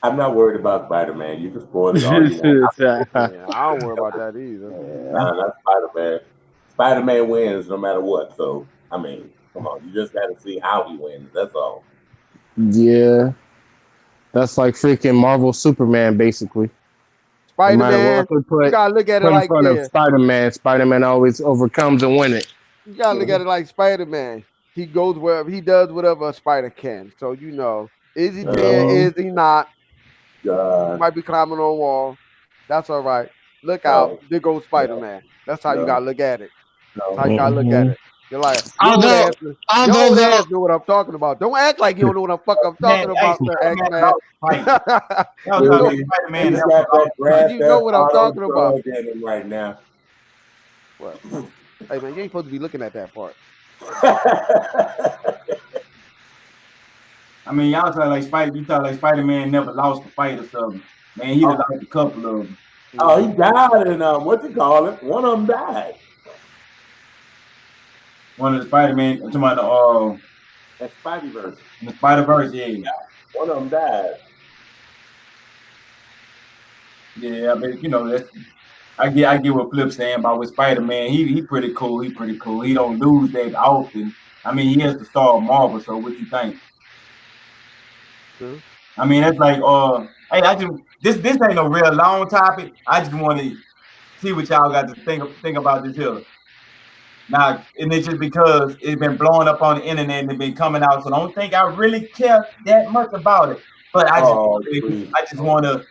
I'm not worried about Spider-Man. You can spoil it all you want. Yeah, I don't worry about that either. Nah, not Spider-Man. Spider-Man wins no matter what. So I mean, come on, you just got to see how he wins. That's all. Yeah, that's like freaking Marvel Superman, basically. Spider-Man, you gotta look at it like this. Spider-Man always overcomes and wins it. You gotta look at it like Spider-Man. He goes wherever, he does whatever a spider can. So is he dead? Is he not? He might be climbing on a wall. That's all right. Look out. There goes Spider-Man. That's how you gotta look at it. That's how you gotta look at it. You're like, you know what I'm talking about. Don't act like you don't know what I'm talking about, Sir X-Man. You know what I'm talking about right now. What? Hey man, you ain't supposed to be looking at that part. I mean, y'all talk like Spider-Man never lost a fight or something. Man, he lost a couple of them. Oh, he died in what you call it? One of them died. One of the Spider-Man, I'm talking about the Spideyverse. The Spider-Verse, yeah. One of them died. Yeah, I mean, that's I get what Flip's saying about with Spider-Man. He pretty cool. He don't lose that often. I mean, he has to star of Marvel. So what you think? True. I mean, that's like hey, this ain't no real long topic. I just want to see what y'all got to think about this here. Now, and it's just because it's been blowing up on the internet and it's been coming out. So don't think I really care that much about it. But I just want to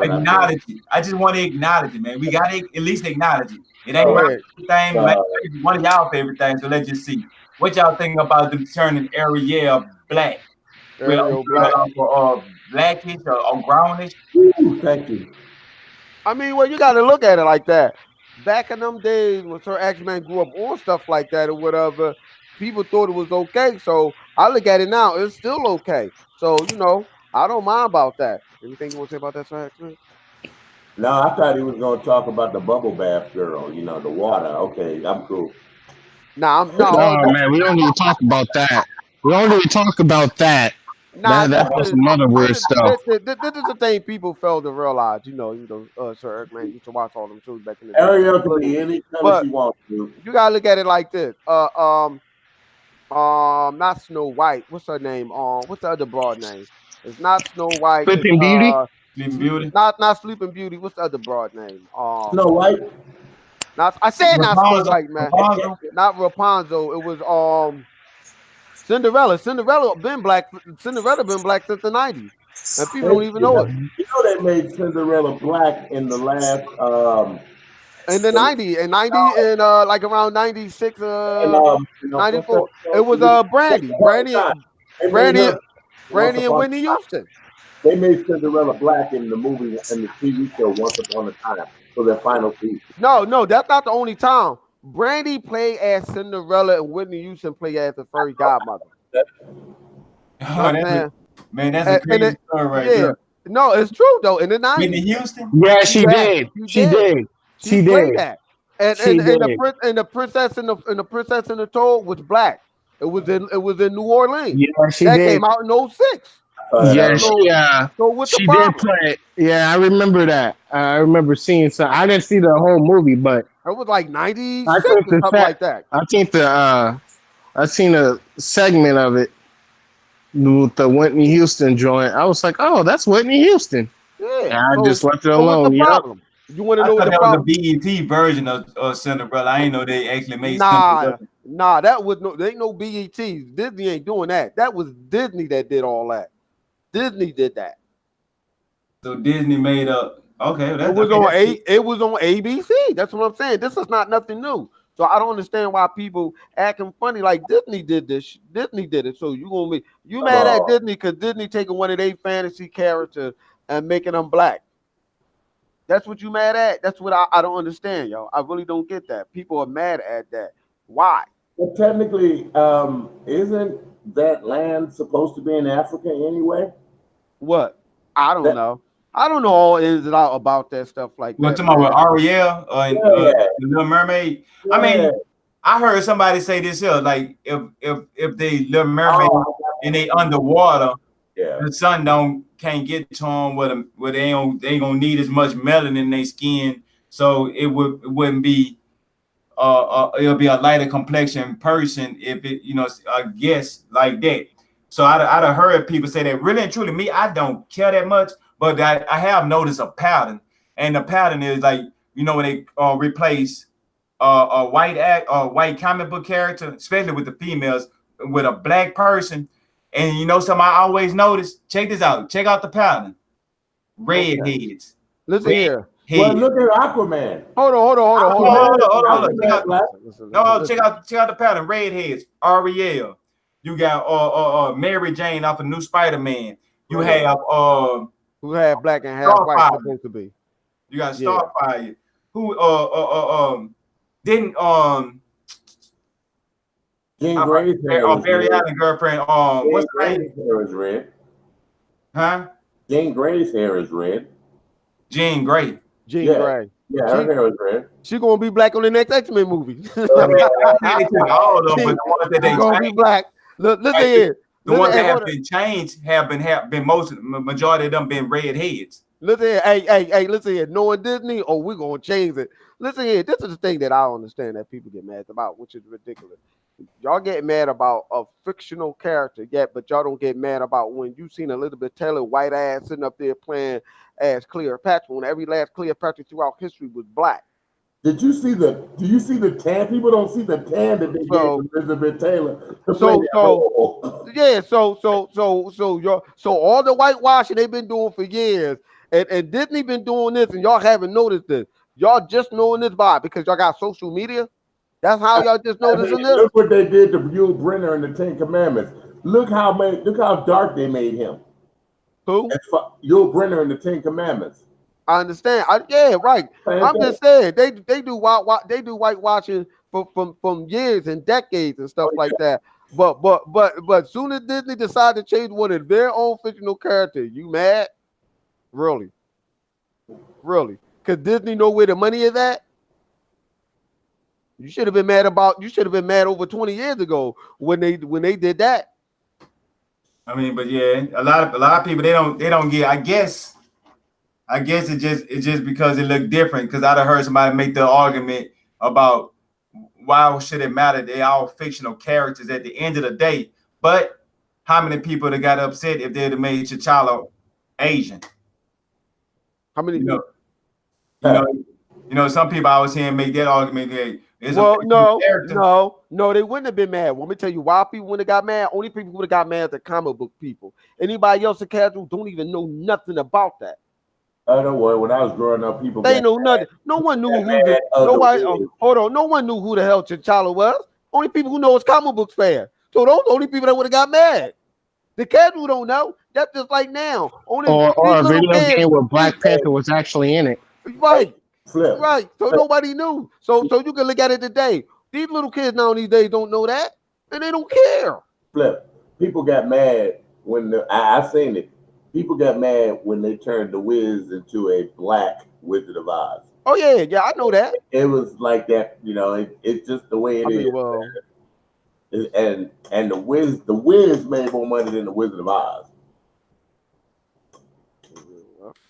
acknowledge it. I just want to acknowledge it, man. We got to at least acknowledge it. It ain't my favorite thing, one of y'all favorite things. So let's just see. What y'all think about them turning Ariel black? Ariel black. Blackish or brownish? Thank you. I mean, well, you got to look at it like that. Back in them days when Sir X-Man grew up on stuff like that or whatever, people thought it was okay. So I look at it now, it's still okay. So, I don't mind about that. Anything you want to say about that, Sir X-Man? No, I thought he was going to talk about the bubble bath girl, the water. Okay, I'm cool. No, man, we don't need to talk about that. We don't need to talk about that. That's some other weird stuff. This is the thing people fail to realize. Sir X-Man used to watch all them shows back in the day. Ariel can be any color she wants to. You gotta look at it like this. Not Snow White. What's her name? What's the other broad name? It's not Snow White. Sleeping Beauty. Sleeping Beauty. Not Sleeping Beauty. What's the other broad name? Snow White. I said not Snow White, man. Not Rapunzel. It was Cinderella. Cinderella been black since the 90s. And people don't even know it. You know they made Cinderella black in the last in the 90s. In 90 and like around 96, 94. It was Brandy and Whitney Houston. They made Cinderella black in the movie and the TV show Once Upon a Time for their final season. No, that's not the only time. Brandy played as Cinderella and Whitney Houston played as the fairy godmother. That's a crazy story right there. No, it's true though. In the 90s, Whitney Houston. Yeah, she did. She did. That. And the princess and the toad was black. It was in New Orleans. Yeah, she that did. Came out in 06. She did play. Yeah, I remember that. I remember seeing some. I didn't see the whole movie, but it was like 96 or something like that. I think I seen a segment of it with the Whitney Houston joint. I was like, oh, that's Whitney Houston. Yeah. And I just left it alone. You want to I know what thought the that was problem? a BET version of Cinderella. I ain't know they actually made Nah, Cinderella. that was no. There ain't no BET. Disney ain't doing that. That was Disney that did all that. Disney did that. So Disney made up. Okay, It was on It was on ABC. That's what I'm saying. This is not nothing new. So I don't understand why people acting funny like Disney did this. Disney did it. So you mad at Disney because Disney taking one of their fantasy characters and making them black. That's what you mad at. That's what I don't understand, yo. I really don't get that. People are mad at that. Why? Well, technically, isn't that land supposed to be in Africa anyway? What? I don't know. I don't know all ins and out about that stuff like What that. talking about with Ariel and the Little Mermaid? Yeah. I mean, I heard somebody say this here, like if they Little Mermaid and they underwater, the sun can't get to them where they ain't gonna need as much melanin in their skin, so it wouldn't be it'll be a lighter complexion person if it I guess like that. So I'd have heard people say that. Really and truly, me, I don't care that much, but I have noticed a pattern, and the pattern is like when they replace a white comic book character, especially with the females, with a black person, and something I always notice. Check this out. Check out the pattern. Redheads. Listen here. Well, look at Aquaman. Hold on. Check out the pattern. Redheads. Ariel. You got Mary Jane off of New Spider-Man. You have who had black and half white supposed to be. You got Starfire. Who didn't Jean Grey's hair was Barry red. Allen girlfriend. What's her name? Hair is red. Huh? Jean Grey's hair is red. Jean Grey. Jean Grey. Yeah, her hair is red. She gonna be black on the next X-Men movie. All of them, but the ones that they gonna be black. Listen here. The ones that have been changed have been majority of them been redheads. Listen here, hey, listen here. Knowing Disney, we're gonna change it. Listen here, this is the thing that I don't understand that people get mad about, which is ridiculous. Y'all get mad about a fictional character, but y'all don't get mad about when you seen Elizabeth Taylor white ass sitting up there playing as Cleopatra when every last Cleopatra throughout history was black. Do you see the tan? People don't see the tan that they gave Elizabeth Taylor. So all the whitewashing they've been doing for years, and Disney been doing this, and y'all haven't noticed this. Y'all just knowing this because y'all got social media. That's how y'all just noticing this. Look what they did to Yul Brynner in the Ten Commandments. Look how dark they made him. Who? Yul Brynner in the Ten Commandments. I understand. Right. I'm just saying they do whitewashing from years and decades and stuff like that. But soon as Disney decide to change one of their own fictional character, you mad? Really? Because Disney know where the money is at. You should have been mad over 20 years ago when they did that. I mean, but yeah, a lot of people they don't get. I guess it's just because it looked different. Because I'd have heard somebody make the argument about why should it matter? They all fictional characters at the end of the day. But how many people that got upset if they'd have made T'Challa Asian? How many? Some people I was hearing make that argument. No, they wouldn't have been mad. Let me tell you why people wouldn't have got mad. Only people would have got mad at the comic book people. Anybody else in casual don't even know nothing about that. Don't worry. When I was growing up, people they know nothing. No one knew no one knew who the hell T'Challa was. Only people who know is comic books fans. So those only people that would have got mad. The casual don't know. That's just like now. Or a video game where Black Panther was actually in it. Right. Right. So nobody knew. So you can look at it today. These little kids now these days don't know that, and they don't care. Flip. People got mad when I seen it. People got mad when they turned the Wiz into a black Wizard of Oz. Oh yeah, I know that. It was like that, it's just the way it is. Well, and the Wiz made more money than the Wizard of Oz.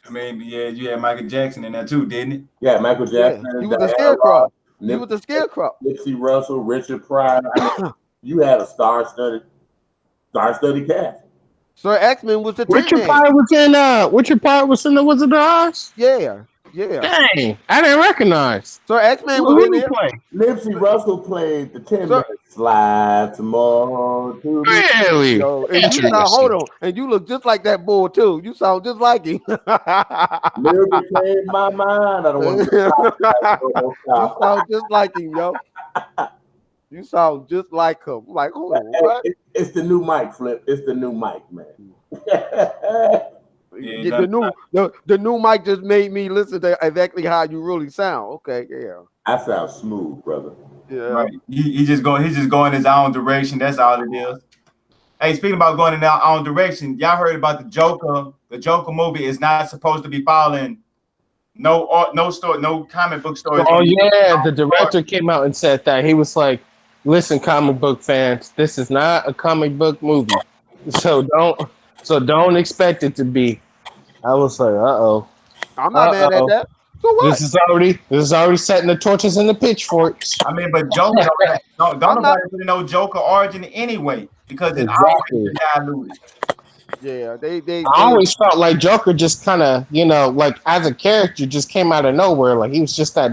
I mean, yeah, you had Michael Jackson in there too, didn't it? Yeah, Michael Jackson. Yeah, he was the Scarecrow. He was the Scarecrow. Nipsey Russell, Richard Pryor. You had a star-studded cast. So X-Men was the Richard Pryor was in the Wizard of Oz? Yeah. Yeah. Dang, I didn't recognize. So X-Men was Who in did he there. play? Nipsey Russell played the 10 So- minute slide tomorrow to me. Really? Yo, and you sound, hold on, and you look just like that boy too. You sound just like him. Lyric came my mind. I don't want to You sound just like him, yo. You sound just like him. I'm like, hold on, what? It's the new mic, Flip. It's the new mic, man. Yeah, the new mic just made me listen to exactly how you really sound. Okay, yeah. I sound smooth, brother. Yeah. Right. He's just going his own direction. That's all it is. Hey, speaking about going in our own direction, y'all heard about the Joker? The Joker movie is not supposed to be following no comic book story. Oh yeah, the director came out and said that. He was like, "Listen, comic book fans, this is not a comic book movie, so don't expect it to be." I was like, "Uh-oh." I'm not mad at that. So what? This is already setting the torches and the pitchforks. I mean, but Joker don't nobody really know Joker origin anyway because it's always been diluted. Yeah, they I always felt like Joker just kind of, like as a character, just came out of nowhere. Like he was just like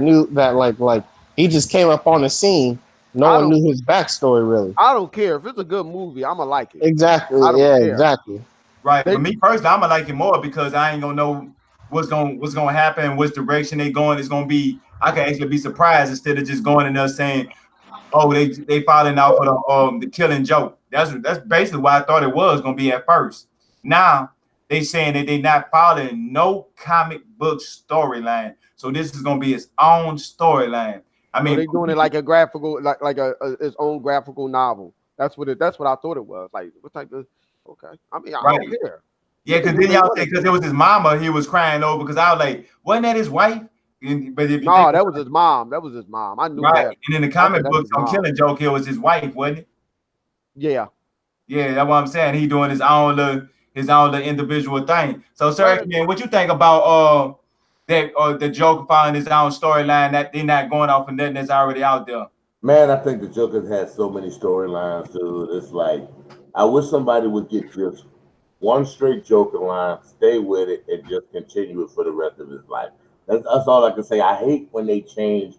he just came up on the scene. No one knew his backstory really. I don't care if it's a good movie. I'ma like it. Exactly. Yeah. Care. Exactly. Right. For me personally, I'ma like it more because I ain't gonna know what's gonna happen, which direction they going. It's gonna be. I can actually be surprised instead of just going in there saying, "Oh, they falling out for the Killing Joke." That's basically what I thought it was gonna be at first. Now they saying that they not following no comic book storyline, so this is gonna be its own storyline. I mean, they doing it like a graphical, like its own graphical novel. That's what I thought it was. Like what type of? Okay, I mean, I don't care. Yeah, because then y'all say because it was his mama, he was crying over. Because I was like, wasn't that his wife? But if no, that was his mom. That was his mom. I knew that. And in the comic books on Killing Joke, it was his wife, wasn't it? Yeah. Yeah, that's what I'm saying. He doing his own little individual thing. So, sir, man, what you think about the Joker following his own storyline that they're not going off of nothing that's already out there? Man, I think the Joker's had so many storylines, dude. It's like I wish somebody would get just one straight Joker line, stay with it, and just continue it for the rest of his life. That's all I can say. I hate when they change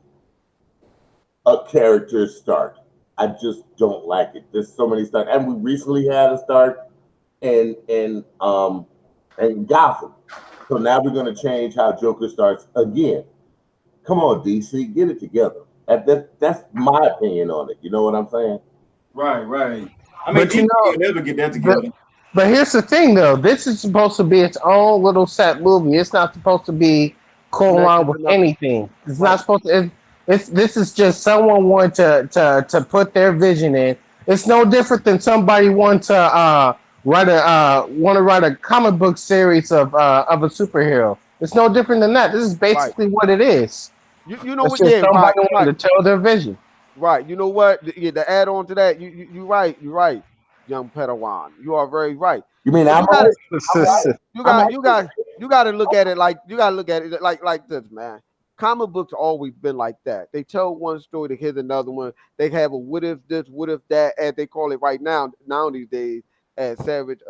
a character's start. I just don't like it. There's so many starts, and we recently had a start in Gotham. So now we're gonna change how Joker starts again. Come on, DC, get it together. That's my opinion on it. You know what I'm saying? Right. I mean, DC will never get that together. But here's the thing, though. This is supposed to be its own little set movie. It's not supposed to be along with anything. It's not supposed to. This is just someone wanted to put their vision in. It's no different than somebody want to write a comic book series of a superhero. It's no different than that. This is basically what it is. You know it's what? Just somebody wanted to tell their vision. Right. You know what? To add on to that, you're right. You're right, young Padawan. You are very right. You mean you got to look at it like like this, man. Comic books always been like that. They tell one story to hit another one. They have a what if this, what if that, as they call it right now these days, as Savage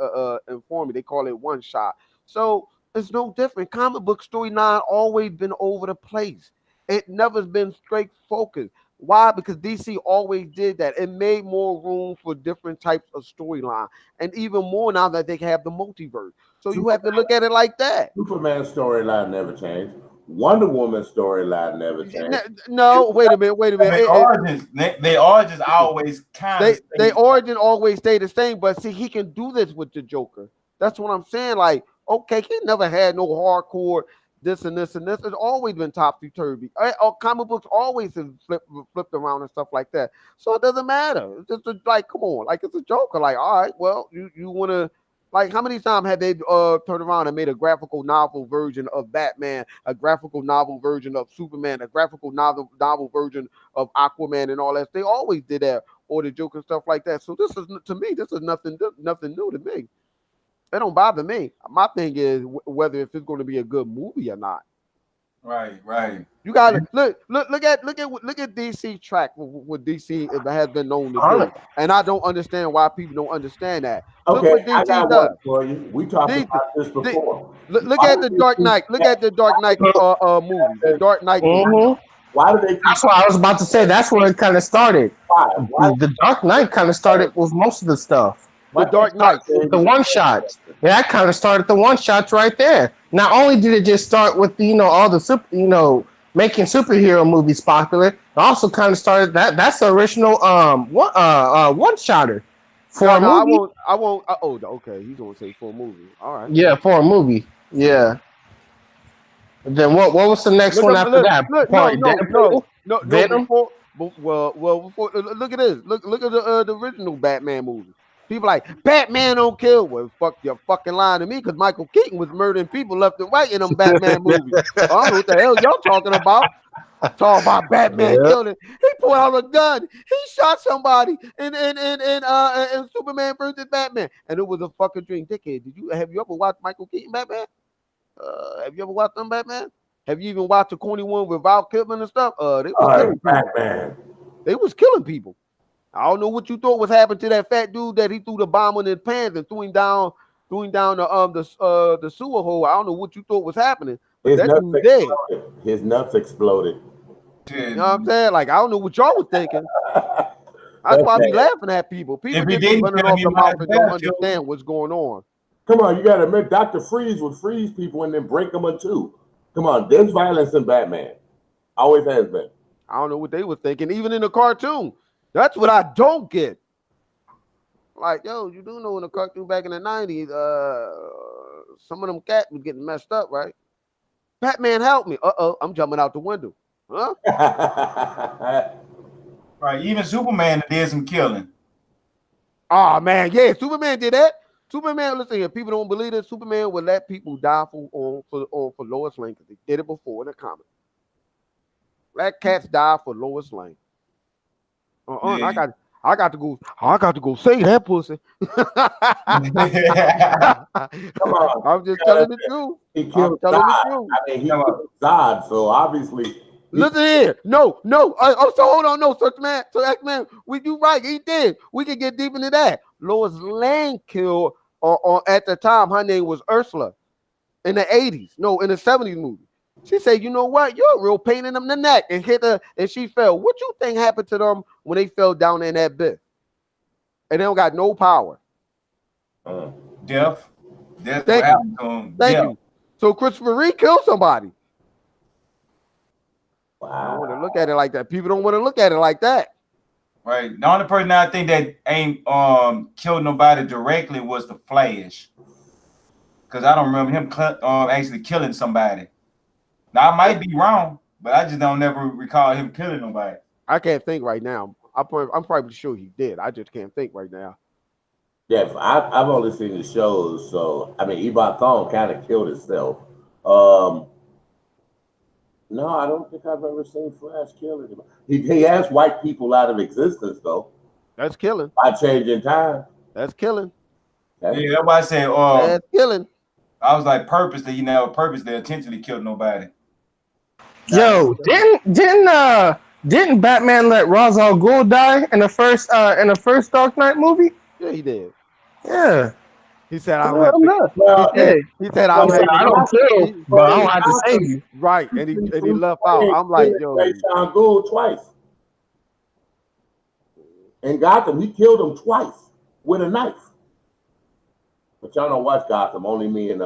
informed me, they call it one shot. So it's no different. Comic book storyline always been over the place. It never been straight focused. Why? Because DC always did that. It made more room for different types of storyline, and even more now that they have the multiverse. So you have to look at it like that. Superman's storyline never changed. Wonder Woman's storyline never changed. No, wait a minute. They origins always kind of. They origin always stay the same, but see, he can do this with the Joker. That's what I'm saying. Like, okay, he never had no hardcore this and this and this. It's always been topsy-turvy. Comic books always have flipped around and stuff like that. So it doesn't matter. It's just like, come on, like it's a Joker. Like, all right, well, you want to, like, how many times have they turned around and made a graphical novel version of Batman, a graphical novel version of Superman, a graphical novel version of Aquaman and all that? They always did that, or the Joker, stuff like that. So this is, to me, this is nothing new to me. It don't bother me. My thing is whether if it's going to be a good movie or not. Right. You gotta look at DC track what DC has been known to do, and I don't understand why people don't understand that. Look Okay, what I DC got does. one for you. We talked DC about this before. Look at the Dark Knight. Look at the Dark Knight movie. The Dark Knight movie. Mm-hmm. Why do they? That's what I was about to say. That's where it kind of started. Why? The Dark Knight kind of started with most of the stuff. The Dark Knight. The one shots. Yeah, that kind of started the one shots right there. Not only did it just start with all the making superhero movies popular, it also kind of started that's the original one shotter for a movie. I won't. Okay. He's gonna say for a movie. All right. Yeah, for a movie. Yeah. Then what was the next one after that? No. Venom? Before, look at this. Look at the original Batman movie. People like, Batman don't kill. Well, fuck, you're fucking lying to me because Michael Keaton was murdering people left and right in them Batman movies. I don't know what the hell y'all talking about. Talk about Batman killing. He pulled out a gun. He shot somebody in Superman versus Batman. And it was a fucking dream. Dickhead, have you ever watched Michael Keaton Batman? Have you ever watched them Batman? Have you even watched the corny one with Val Kilmer and stuff? They was killing Batman. They was killing people. I don't know what you thought was happening to that fat dude that he threw the bomb in his pants and threw him down the sewer hole. I don't know what you thought was happening. But that dude dead. His nuts exploded. You know what I'm saying? Like, I don't know what y'all was thinking. That's why I be laughing at people. People get running off the mouth and don't understand what's going on. Come on, you gotta admit, Dr. Freeze would freeze people and then break them in two. Come on, there's violence in Batman. Always has been. I don't know what they were thinking, even in the cartoon. That's what I don't get. Like, yo, you do know in the cartoon back in the 90s, some of them cats was getting messed up, right? Batman, help me. I'm jumping out the window. Huh? Right, even Superman did some killing. Oh, man, yeah, Superman did that. Superman, listen here, people don't believe that Superman would let people die for Lois Lane because they did it before in the comic. Let cats die for Lois Lane. Yeah. I got to go save that pussy. Come on. I'm just telling the truth. He killed Zod. I mean, he killed Zod, so obviously. Listen here. No. So hold on. No, so X-Man, you right. He did. We can get deep into that. Lois Lane killed, at the time, her name was Ursula in the 80s. No, in the 70s movie. She said, you know what? You're a real pain in them the neck and hit her, and she fell. What you think happened to them when they fell down in that pit? And they don't got no power. Death. That's what happened to them. Thank you. So Christopher Reeve killed somebody. Wow. I don't want to look at it like that. People don't want to look at it like that. Right. The only person I think that ain't killed nobody directly was the Flash. Because I don't remember him actually killing somebody. Now I might be wrong, but I just don't never recall him killing nobody. I can't think right now. I'm probably sure he did. I just can't think right now. Yes, I've only seen the shows, so I mean, Ebon Thawne kind of killed himself. No, I don't think I've ever seen Flash kill anybody. He has wiped people out of existence, though. That's killing. By changing time. That's killing. Yeah, that's why I said. That's killing. I was like, purposely intentionally killed nobody. Yo, didn't Batman let Ra's al Ghul die in the first Dark Knight movie? Yeah, he did. Yeah. He said, I don't don't kill, but I don't have to save you. Right, and he left out. I'm like, yo. Ra's al Ghul twice. In Gotham, he killed him twice with a knife. But y'all don't watch Gotham. Only me and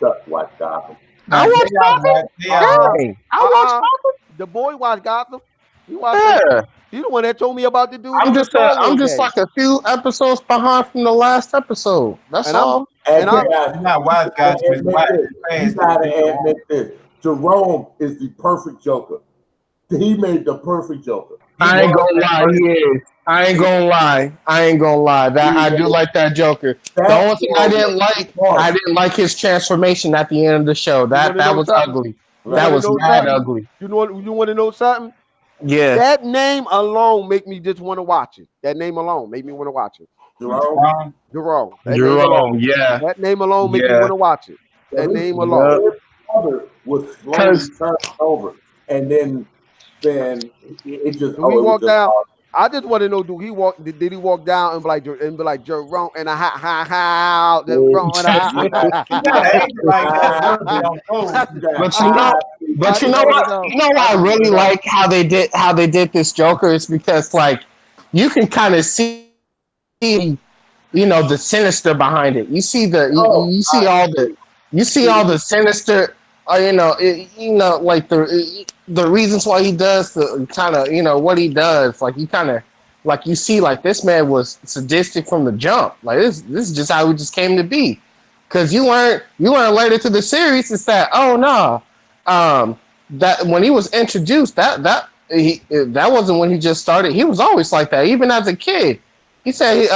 Chuck watch Gotham. I watch Gotham. I watch Gotham. The boy watched Gotham. He watched. He's the one that told me about the dude. I'm just like a few episodes behind from the last episode. That's all. And I'm not watch Gotham. You gotta admit this. Jerome is the perfect Joker. He made the perfect Joker. I ain't gonna lie, he is. I ain't gonna lie. That I do like that Joker. The only thing I didn't like his transformation at the end of the show. That was ugly. That was mad ugly. You want to know something? Yeah. That name alone make me just want to watch it. That name alone made me want to watch it. Jerome. Yeah. That name alone make me want to watch it. That name alone. Was was slowly turned over, and then it just do he walk down? I just want to know, did he walk down and be like Jerome and a how the wrong and But you know what? You know why I really like how they did this Joker is because like you can kind of see, you know, the sinister behind it. You see you see all the sinister. You know, like the reasons why he does the kind of, you know, what he does. Like you kind of, like you see, like this man was sadistic from the jump. Like this is just how he just came to be. Because you learn later to the series is that that when he was introduced, that wasn't when he just started. He was always like that, even as a kid. He said,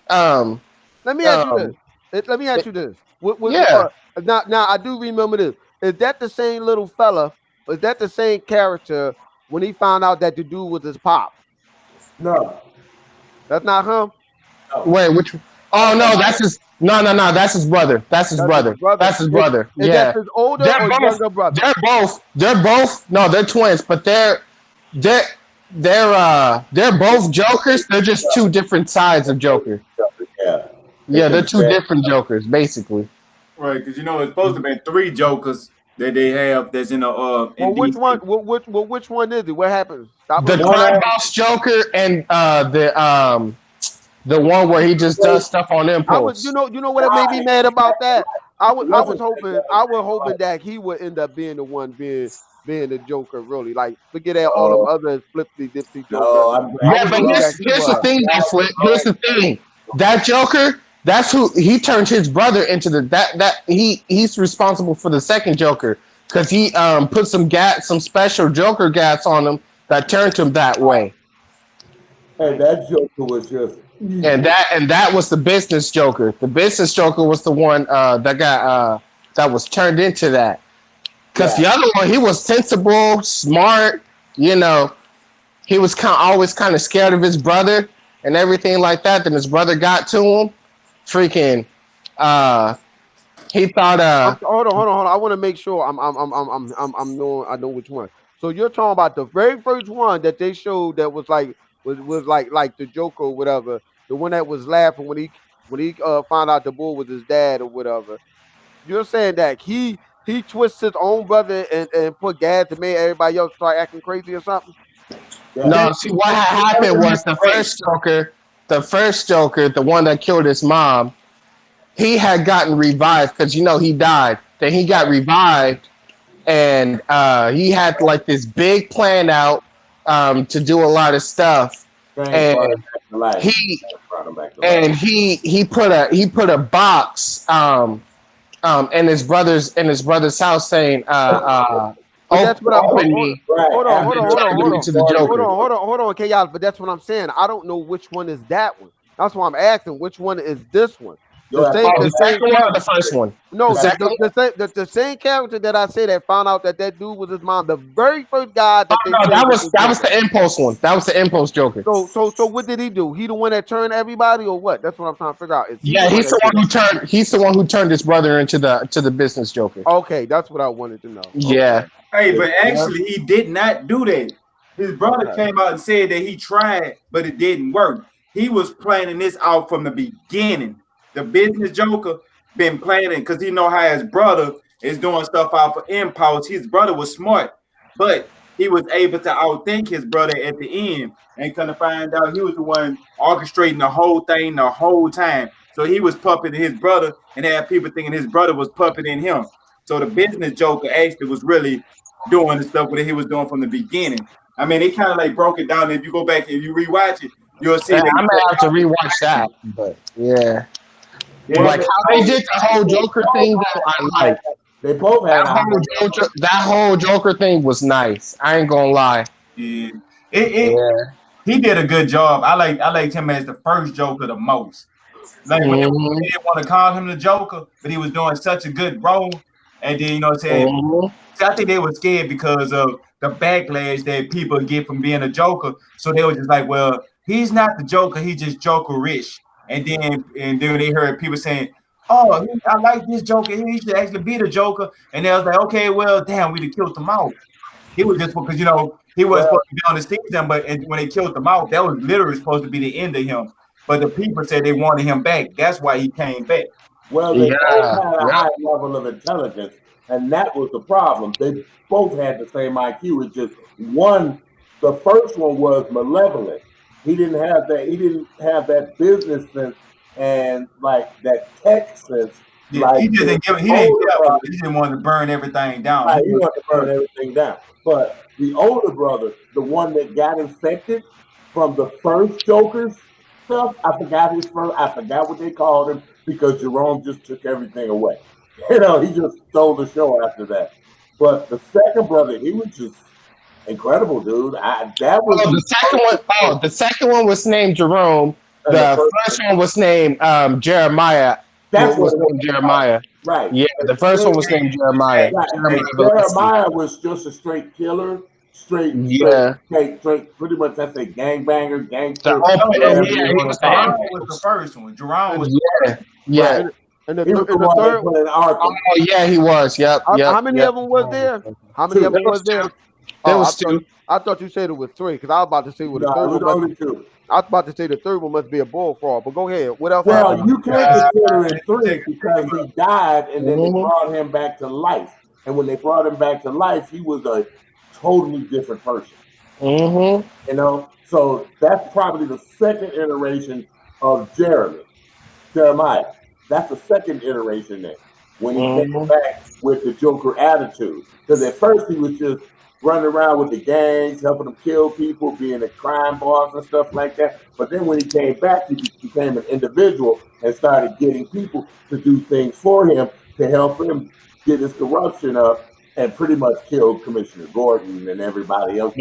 Let me ask you this. Now I do remember this. Is that the same little fella? Is that the same character when he found out that the dude was his pop? No, that's not him. No. Wait, which? Oh no, that's his. No, that's his brother. That's his brother. That's his brother. Is that his older or younger brother? They're both. No, they're twins, but they're both Jokers. They're just two different sides of Joker. Yeah, they're two different Jokers, basically. Right, because you know it's supposed to be 3 Jokers that they have that's in the which one? Which one is it? What happens? The crime boss Joker and the one where he just does stuff on impulse. You know what made me mad about that? I was hoping that he would end up being the one being the Joker, really. Like, forget that all the other flippy dipsy Jokers. Yeah, but here's the thing, though, Flip. Here's the thing. That Joker, that's who he turned his brother into. He's responsible for the second Joker because he put some special Joker gas on him that turned him that way. Hey, that Joker was just. And that was the business Joker. The business Joker was the one that was turned into that. Because the other one, he was sensible, smart. You know, he was always kind of scared of his brother and everything like that. Then his brother got to him. Freaking, he thought. Hold on. I want to make sure I know which one. So you're talking about the very first one that they showed that was like the Joker or whatever, the one that was laughing when he found out the bull was his dad or whatever. You're saying that he twisted his own brother and put gas and made everybody else start acting crazy or something? No, see what happened was the first Joker, the one that killed his mom, he had gotten revived because he died. Then he got revived, and he had like this big plan out to do a lot of stuff. And he put a box in his brother's house saying that's what I'm hold on, Chaos. But that's what I'm saying. I don't know which one is that one. That's why I'm asking. Which one is this one? The second one or the first one? No, the same character that I said that found out that dude was his mom. The very first guy that that was the impulse one. That was the impulse Joker. So what did he do? He the one that turned everybody, or what? That's what I'm trying to figure out. He's the one who turned his brother into the business Joker. Okay, that's what I wanted to know. Yeah. Hey, but actually, he did not do that. His brother came out and said that he tried, but it didn't work. He was planning this out from the beginning. The business Joker been planning because he know how his brother is doing stuff out for impulse. His brother was smart, but he was able to outthink his brother at the end and kind of find out he was the one orchestrating the whole thing the whole time. So he was puppeting his brother and had people thinking his brother was puppeting him. So the business Joker actually was really doing the stuff that he was doing from the beginning. I mean, it kind of like broke it down. If you go back and you rewatch it, you'll see. I may have to rewatch that, but yeah. Like how they did the whole Joker thing, though, I like. They both had that whole Joker thing was nice. I ain't gonna lie. Yeah, he did a good job. I liked him as the first Joker the most. Like when they didn't want to call him the Joker, but he was doing such a good role. And then I think they were scared because of the backlash that people get from being a Joker. So they were just like, well, he's not the Joker, he's just Joker-ish. And then they heard people saying, oh, I like this Joker. He should actually be the Joker. And they was like, okay, well, damn, we done killed him out. He was just because he wasn't supposed to be on the season, but when they killed him out, that was literally supposed to be the end of him. But the people said they wanted him back. That's why he came back. Well, they both had a high level of intelligence, and that was the problem. They both had the same IQ. It's just the first one was malevolent. He didn't have that. He didn't have that business sense and like that tech sense. Yeah, like he didn't care about it. He didn't want to burn everything down. Right, he wanted to burn everything down. But the older brother, the one that got infected from the first Joker's stuff, I forgot what they called him because Jerome just took everything away. He just stole the show after that. But the second brother, he was just incredible, dude. The second one was named Jerome. The first one was named Jeremiah. That's what was named Jeremiah. Right. Yeah, the first one was named Jeremiah. Right. Jeremiah was just a straight killer. Straight, pretty much that's a gangbanger, gangster. He was the first one. Jerome was yeah. And the third one. Oh yeah, he was. Yep. How many of them was there? How many of them was there? There was two. I thought you said it was three because I was about to say the third one. Only two. I was about to say the third one must be a bullfrog, but go ahead. What else? Well, you can't consider it three because he died and then they brought him back to life. And when they brought him back to life, he was a totally different person. So that's probably the second iteration of Jeremiah. That's the second iteration there when he came back with the Joker attitude. Because at first he was just running around with the gangs, helping them kill people, being a crime boss and stuff like that. But then when he came back, he became an individual and started getting people to do things for him to help him get his corruption up and pretty much kill Commissioner Gordon and everybody else.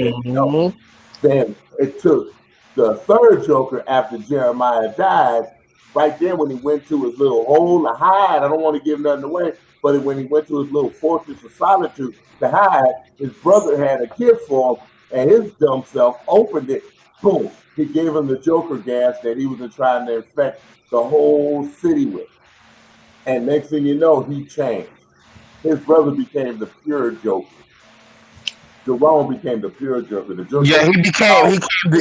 Then it took the third Joker after Jeremiah died. Right then when he went to his little hole to hide, I don't want to give nothing away, but when he went to his little fortress of solitude to hide, his brother had a gift for him, and his dumb self opened it. Boom! He gave him the Joker gas that he was trying to infect the whole city with. And next thing you know, he changed. His brother became the pure Joker. Jerome became the pure Joker. The Joker. Yeah,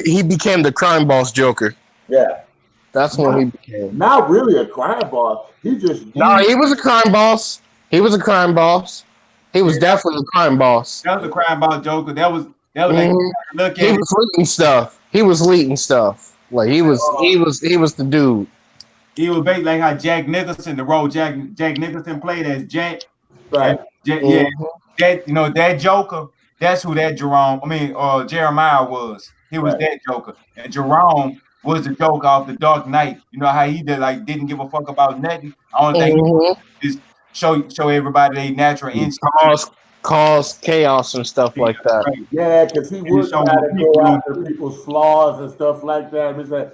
he became the crime boss Joker. Yeah. That's when he became. Not really a crime boss. He was a crime boss. He was a crime boss. He was definitely a crime boss. That was a crime boss Joker. That was look at he was leaking stuff. He was leaking stuff. Like he was the dude. He was basically like how Jack Nicholson, the role Jack Nicholson played as Jack. Right. Yeah. That Joker, that's who that Jeremiah was. He was that Joker. And Jerome was the Joker off the Dark Knight. You know how he didn't give a fuck about nothing. I don't think just show everybody their natural instinct. Cause chaos and stuff like that. Right. Yeah, because he would try to go after people's flaws and stuff like that. It's like,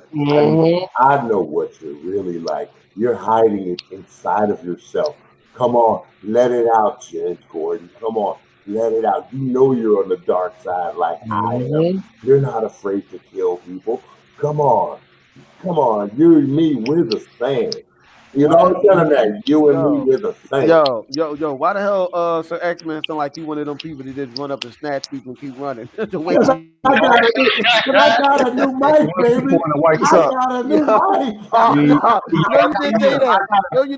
I know what you're really like. You're hiding it inside of yourself. Come on, let it out, James Gordon. Come on, let it out. You know you're on the dark side like I am. You're not afraid to kill people. Come on. You and me, we're the same. You know what I'm telling that? You and me, we're the same. Yo, why the hell Sir X-Men sound like he one of them people that just run up and snatch people and keep running? I got a new mic, baby. I got a new mic.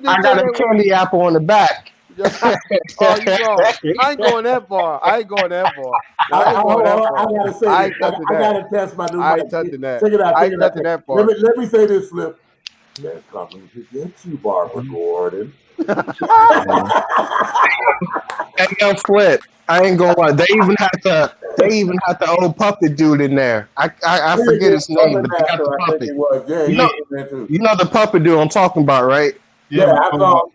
I got a candy apple on the back. I ain't going that far. I gotta say, I gotta test my new mic. I ain't touching that. Check it out. I ain't touching that far. Let me say this, Flip. They're coming to get you, Barbara Gordon. Hey, yo, Flip. I ain't gonna lie. They even had the old puppet dude in there. I forget his name, but they got the puppet. You know the puppet dude I'm talking about, right? Yeah, I saw.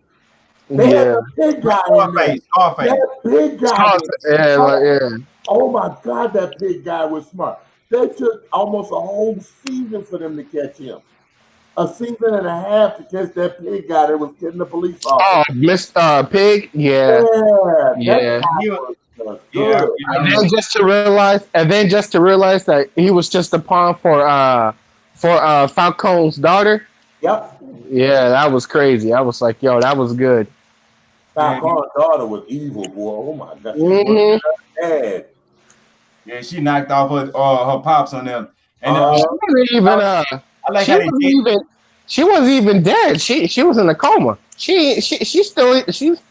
They had a big guy in there. That big guy. Yeah. Oh my God, that big guy was smart. They took almost a whole season for them to catch him. A season and a half to catch that pig guy that was getting the police officer. Oh, Mr. Pig? Yeah. And then just to realize that he was just a pawn for Falcone's daughter. Yep. Yeah, that was crazy. I was like, yo, that was good. Falcon's daughter was evil, boy. Oh my god, she Mhm. was bad. Yeah, she knocked off her pops on them. And Uh, She wasn't even I like how they did. she wasn't even dead. She was in a coma. She's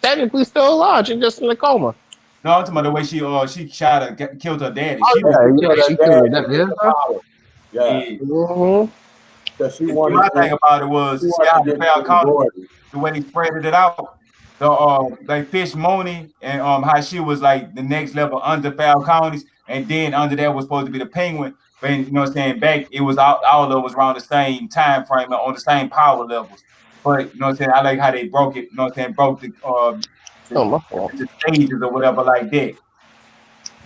technically still alive. She's just in a coma. No, I'm talking about the way she shot her, killed her daddy. Oh She was yeah, killed yeah, her she dad killed and her. took the power. Yeah, yeah. Mhm. because she And see, wanted my to. thing about it She was see wanted how to the get Falcon, Gordon. the way they spread it out. The like Fish Mooney and how she was like the next level under Falcones, and then under that was supposed to be the Penguin. But you know what I'm saying? Back it was all of it was around the same time frame and on the same power levels. But you know what I'm saying? I like how they broke it, you know what I'm saying, broke Oh the, my fault. the stages or whatever like that.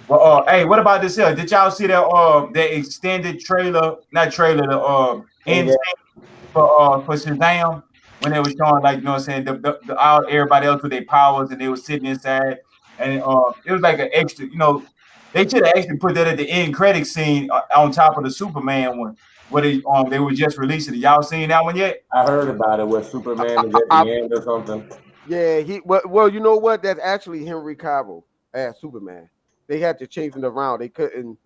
Well, hey, what about this here? Did y'all see that extended trailer, not trailer, the And end yeah, for Shazam when they was showing like you know what I'm saying the all everybody else with their powers and they were sitting inside and it was like an extra you know they should have actually put that at the end credit scene on top of the Superman one where they were just releasing it. Y'all seen that one yet? I heard about it where Superman is at the end or something. Yeah, well, you know what? That's actually Henry Cavill as Superman. They had to change it around. They couldn't.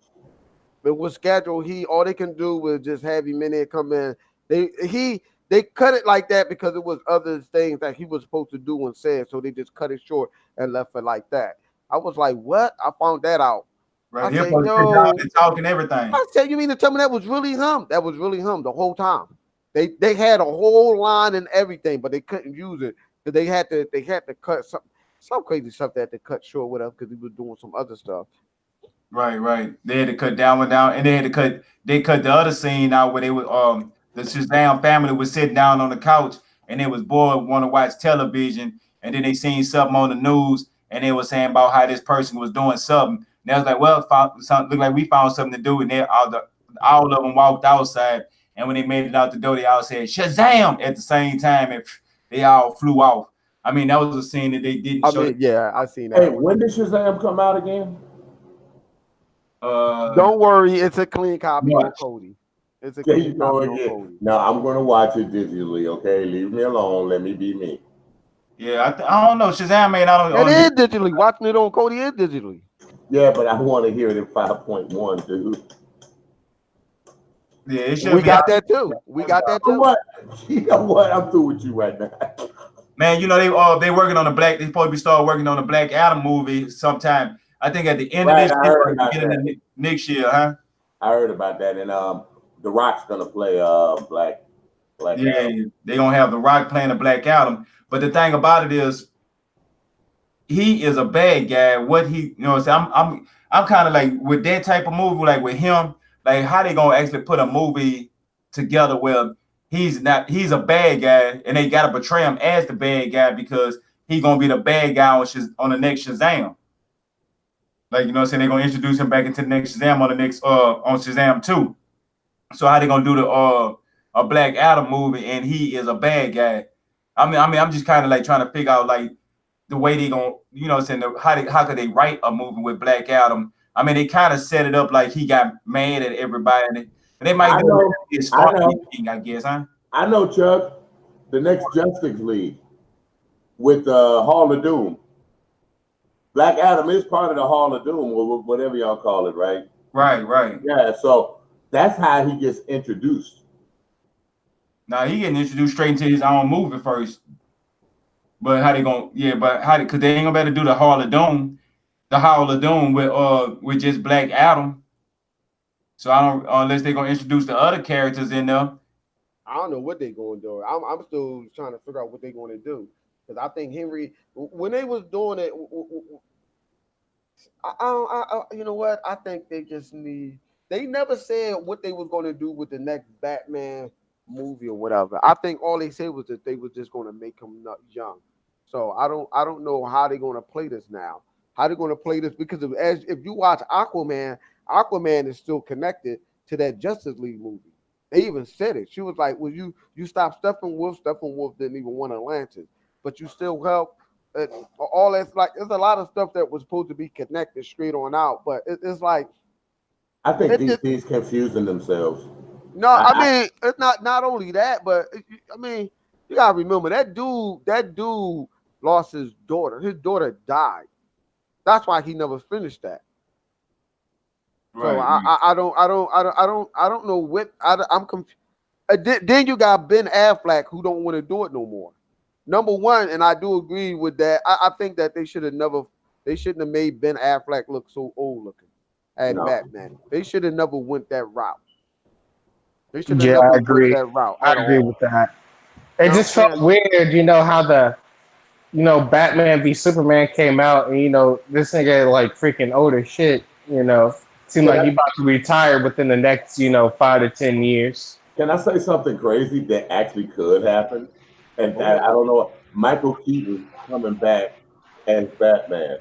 It was scheduled. All they can do was just have him in there come in. They cut it like that because it was other things that he was supposed to do and said. So they just cut it short and left it like that. I was like, what? I found that out. Right, I he said, supposed to sit down yo. and talk and everything. I said, you mean to tell me that was really him? That was really him the whole time. They had a whole line and everything, but they couldn't use it because they had to cut some crazy stuff that they cut short with us because he was doing some other stuff. Right. They had to cut that one down, and they cut the other scene out where they were the Shazam family was sitting down on the couch and they was bored, want to watch television, and then they seen something on the news and they were saying about how this person was doing something. And they was like, well, look like we found something to do, and they all of them walked outside, and when they made it out the door, they all said Shazam at the same time, and they all flew off. I mean, that was a scene that they didn't I show. mean, yeah, I seen Hey, that. when did Shazam come out again? Don't worry, it's a clean copy on March. Cody. It's a There clean you go copy on again. Cody. No, I'm gonna watch it digitally. Okay, leave me alone. Let me be me. Yeah, I don't know. Shazam made out It is digitally. Watching it on Cody is digitally. Yeah, but I want to hear it in 5.1, dude. Yeah, it should We be. got that too. We got that You know too. what? You know what? I'm through with you right now. Man, you know they working on they supposed to be start working on the Black Adam movie sometime. I think at the end of Right, this I year heard or about beginning that. of next year, huh? I heard about that, and The Rock's gonna play Black Yeah, Adam. they gonna have The Rock playing the Black Adam. But the thing about it is, he is a bad guy. What he, you know, what I'm kind of like with that type of movie, like with him, like how they gonna actually put a movie together where he's a bad guy, and they gotta portray him as the bad guy because he gonna be the bad guy on the next Shazam. Like, you know what I'm saying? They're gonna introduce him back into the next Shazam on the next on Shazam 2. So how they gonna do the a Black Adam movie and he is a bad guy? I mean, I'm just kind of like trying to figure out like the way they gonna, you know what I'm saying, how could they write a movie with Black Adam? I mean, they kind of set it up like he got mad at everybody. And they might I do know, it I know, I guess, huh? I know, Chuck. The next Justice League with Hall of Doom. Black Adam is part of the Hall of Doom, or whatever y'all call it, right? Right. Yeah, so that's how he gets introduced. Now he getting introduced straight into his own movie first. But how they gonna because they ain't gonna be able to do the Hall of Doom with just Black Adam. So I don't unless they're gonna introduce the other characters in there. I don't know what they're going to do. I'm still trying to figure out what they're going to do because I think Henry, when they was doing it, you know what? I think they just need. They never said what they was going to do with the next Batman movie or whatever. I think all they said was that they was just going to make him not young. So I don't know how they're going to play this now. How they're going to play this because if you watch Aquaman, Aquaman is still connected to that Justice League movie. They even said it. She was like, "Well, you stop Steppenwolf. Steppenwolf didn't even want Atlantis, but you still help." All that's like, there's a lot of stuff that was supposed to be connected straight on out, but it's like I think it DC's confusing themselves. No, I mean it's not only that, but I mean you gotta remember that dude lost his daughter. His daughter died. That's why he never finished that. So I don't know what I'm confused. Then you got Ben Affleck who don't want to do it no more. Number one, and I do agree with that. I think that they shouldn't have made Ben Affleck look so old looking as Batman. They should have never went that route. They should have never I went agree. that route. I agree with that. It just felt weird, how Batman v Superman came out, and this nigga like freaking old as shit. Seemed like he about to retire within the next 5 to 10 years. Can I say something crazy that actually could happen? And I don't know, Michael Keaton coming back as Batman.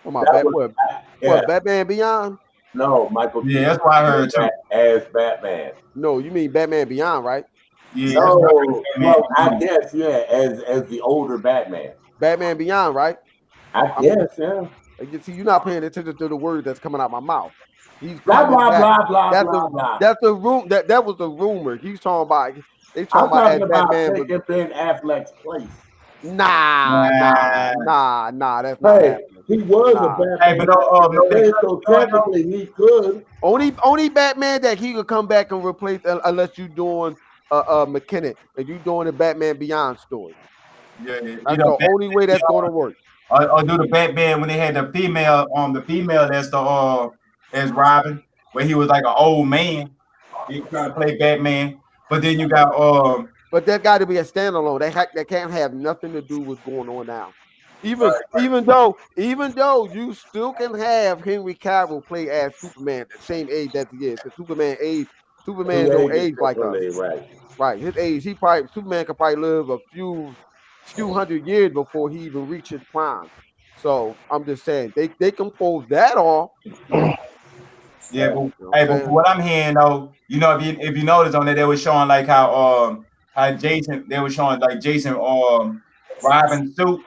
What, Batman Beyond? No, Michael Keaton. Yeah, that's what I heard too. As Batman. No, you mean Batman Beyond, right? Yeah. Well, I guess, as the older Batman. Batman Beyond, right? I guess, yeah. You see, you're not paying attention to the word that's coming out my mouth. He's blah blah blah. That's the room. That was the rumor. He's talking about. They talking about Batman taking Ben Affleck's place. Nah. That's not happening. He was a Batman. Hey, but so technically he could. Only Batman that he could come back and replace unless you doing McKinnon and you doing the Batman Beyond story. Yeah, that's the only way that's going to work. Or do the Batman when they had the female that's the as Robin, where he was like an old man. He trying to play Batman, but then you got But that got to be a standalone. They can't have nothing to do with what's going on now. Even though you still can have Henry Cavill play as Superman at the same age that he is. Because Superman don't age like us. Right. His age, Superman could probably live a few hundred years before he even reaches prime. So I'm just saying they can pull that off. Yeah, but what I'm hearing though, if you notice on that, they were showing like how Jason, they were showing like Jason Robin's suit,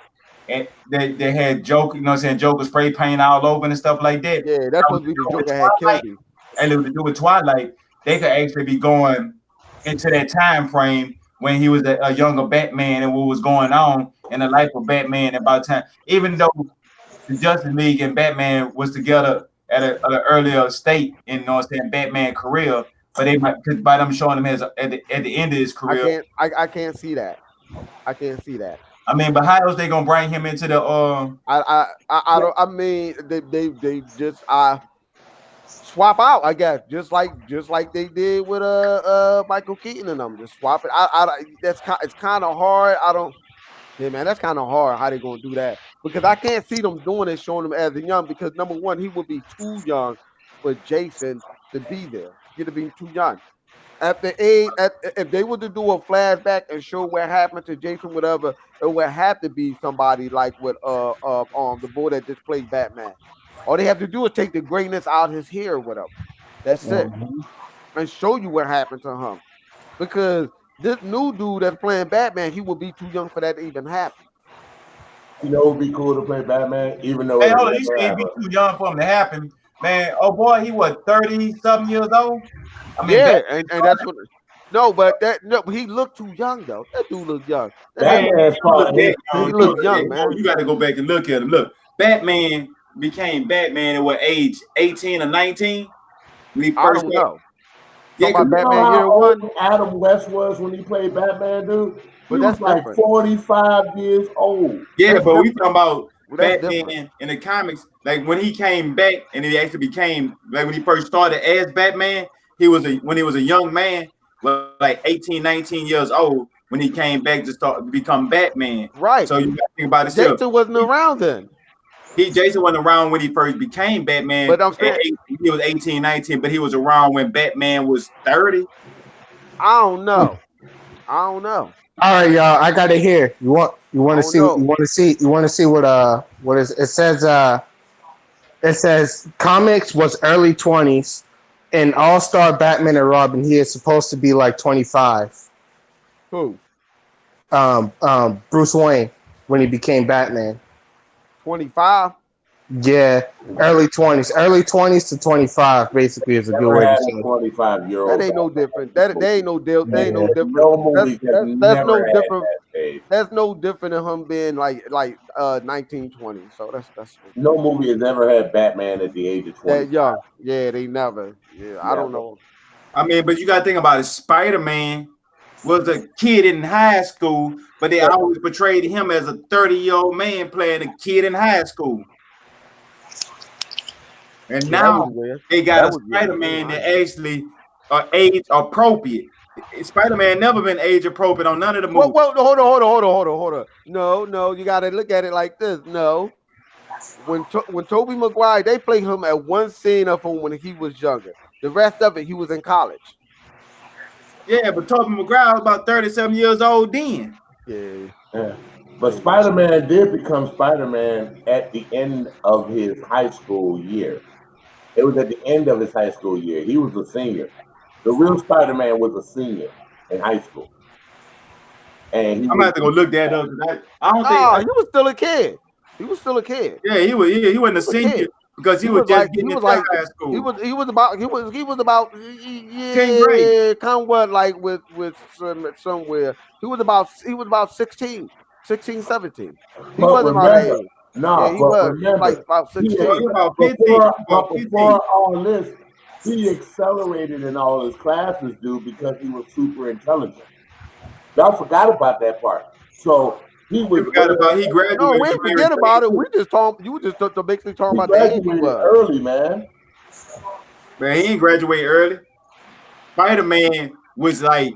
and they had Joker, Joker spray paint all over and stuff like that. Yeah, that's what the Joker had killed him. And it was to do with Twilight, they could actually be going into that time frame when he was a younger Batman and what was going on in the life of Batman about time. Even though the Justice League and Batman was together at an earlier state in Batman career, but they might, because by them showing him at the end of his career. I can't see that. I can't see that. I mean, but how else they gonna bring him into the I don't. I mean, they just swap out, I guess, just like they did with Michael Keaton and them. Just swap it. It's kind of hard. That's kind of hard how they gonna do that, because I can't see them doing it, showing him as a young, because number one, he would be too young for Jason to be there. He'd be too young. If they were to do a flashback and show what happened to Jason, whatever, it would have to be somebody like with the boy that just played Batman. All they have to do is take the greatness out of his hair or whatever. That's it. And show you what happened to him. Because this new dude that's playing Batman, he would be too young for that to even happen. It would be cool to play Batman, even though he said be too young for him to happen. Man, oh boy, he was 30-something years old. I mean, and that's what. He looked too young though. That dude looked young. He looked young, man. You got to go back and look at him. Look, Batman became Batman at what age? 18 or 19? When he first I don't know. Yeah, Batman Year One. Adam West was when he played Batman, dude. He was like 45 years old. Yeah, but we talking about Batman in the comics. Like when he came back and he actually became, like when he first started as Batman, when he was a young man, like 18, 19 years old, when he came back to become Batman. Right. So you got to think about it. Jason wasn't around then. Jason wasn't around when he first became Batman. But I'm saying he was 18, 19, but he was around when Batman was 30. I don't know. All right, y'all. I got it here. You want to see what it says. It says comics was early 20s. In All-Star Batman and Robin, he is supposed to be like 25. Who? Bruce Wayne when he became Batman. 25? Yeah, early 20s to 25 basically is a good Never way to had say a it. 25-year-old. That ain't no different. That ain't no deal. That ain't no Yeah. different. No movies have That's never no had different. that stage. That's no different than him being like 1920. So that's No movie has ever had Batman at the age of 20. that young. Yeah, they never. Yeah, I don't know. I mean, but you got to think about it. Spider-Man was a kid in high school, but they always portrayed him as a 30-year-old man playing a kid in high school. And Yeah, that now was weird. they got That a was weird. Spider-Man that actually age appropriate. Spider-Man never been age appropriate on none of the movies. Well, hold on. No, you got to look at it like this. No, when Tobey Maguire, they played him at one scene of him when he was younger. The rest of it, he was in college. Yeah, but Tobey Maguire was about 37 years old then. Yeah. But Spider-Man did become Spider-Man at the end of his high school year. It was at the end of his high school year. He was a senior. The real Spider-Man was a senior in high school. And I'm gonna have to go look that up. I don't think. He was still a kid. He was still a kid. Yeah, he wasn't a senior because he was just getting into high school. He was about 10th grade. Kind of what like with somewhere. He was about 16, 17. He wasn't about that age. No, Yeah, he was like about 16. About 15. Before all this, he accelerated in all his classes, dude, because he was super intelligent. Y'all forgot about that part. So he was. He graduated. No, we didn't forget about it. We just talking. You were just basically talking about the age he was. Early, man. Man, he didn't graduate early. Spider-Man was like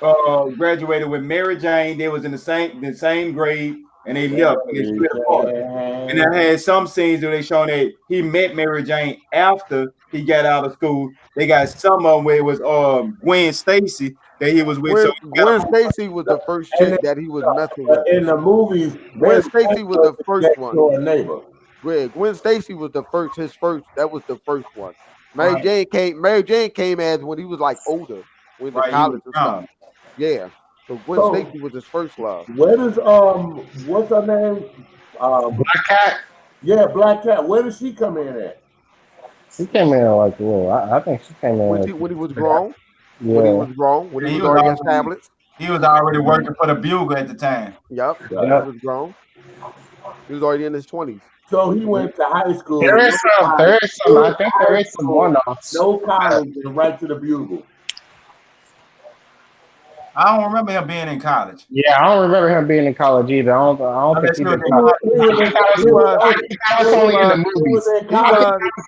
graduated with Mary Jane. They was in the same grade, and they left. And they split apart. And I had some scenes where they showing that he met Mary Jane after he got out of school. They got some of them where it was Gwen Stacy that he was with. Gwen Stacy was the first chick that he was messing with. In the movies, Gwen Stacy was the first one. Neighbor. Gwen Stacy was his first. That was the first one. Mary Jane came as when he was like older, when the college and stuff. Yeah. So Gwen Stacy was his first love. Where does what's her name? Black Cat. Yeah, Black Cat. Where does she come in at? She came in like I think she came in when he was grown. Yeah. When he was grown. When he was already established. He was already working for the Bugle at the time. Yep. He was grown. He was already in his 20s. So he went to high school. There is some. I think there is some one-offs. No college and right to the Bugle. I don't remember him being in college. Yeah, I don't remember him being in college either. I don't think he was only in the movies.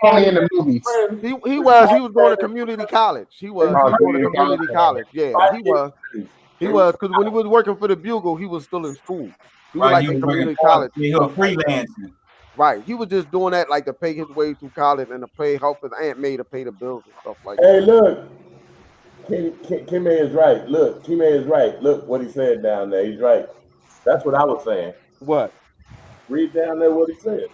Only in the movies. He was going to community college. He was going to community college. Yeah, he was. He was, because when he was working for the Bugle, he was still in school. He was like in community college. He was freelancing. Right. He was just doing that like to pay his way through college and to help his Aunt May to pay the bills and stuff like that. Hey, look. Kime is right. Look, Kime is right. Look what he said down there. He's right. That's what I was saying. What? Read down there what he said.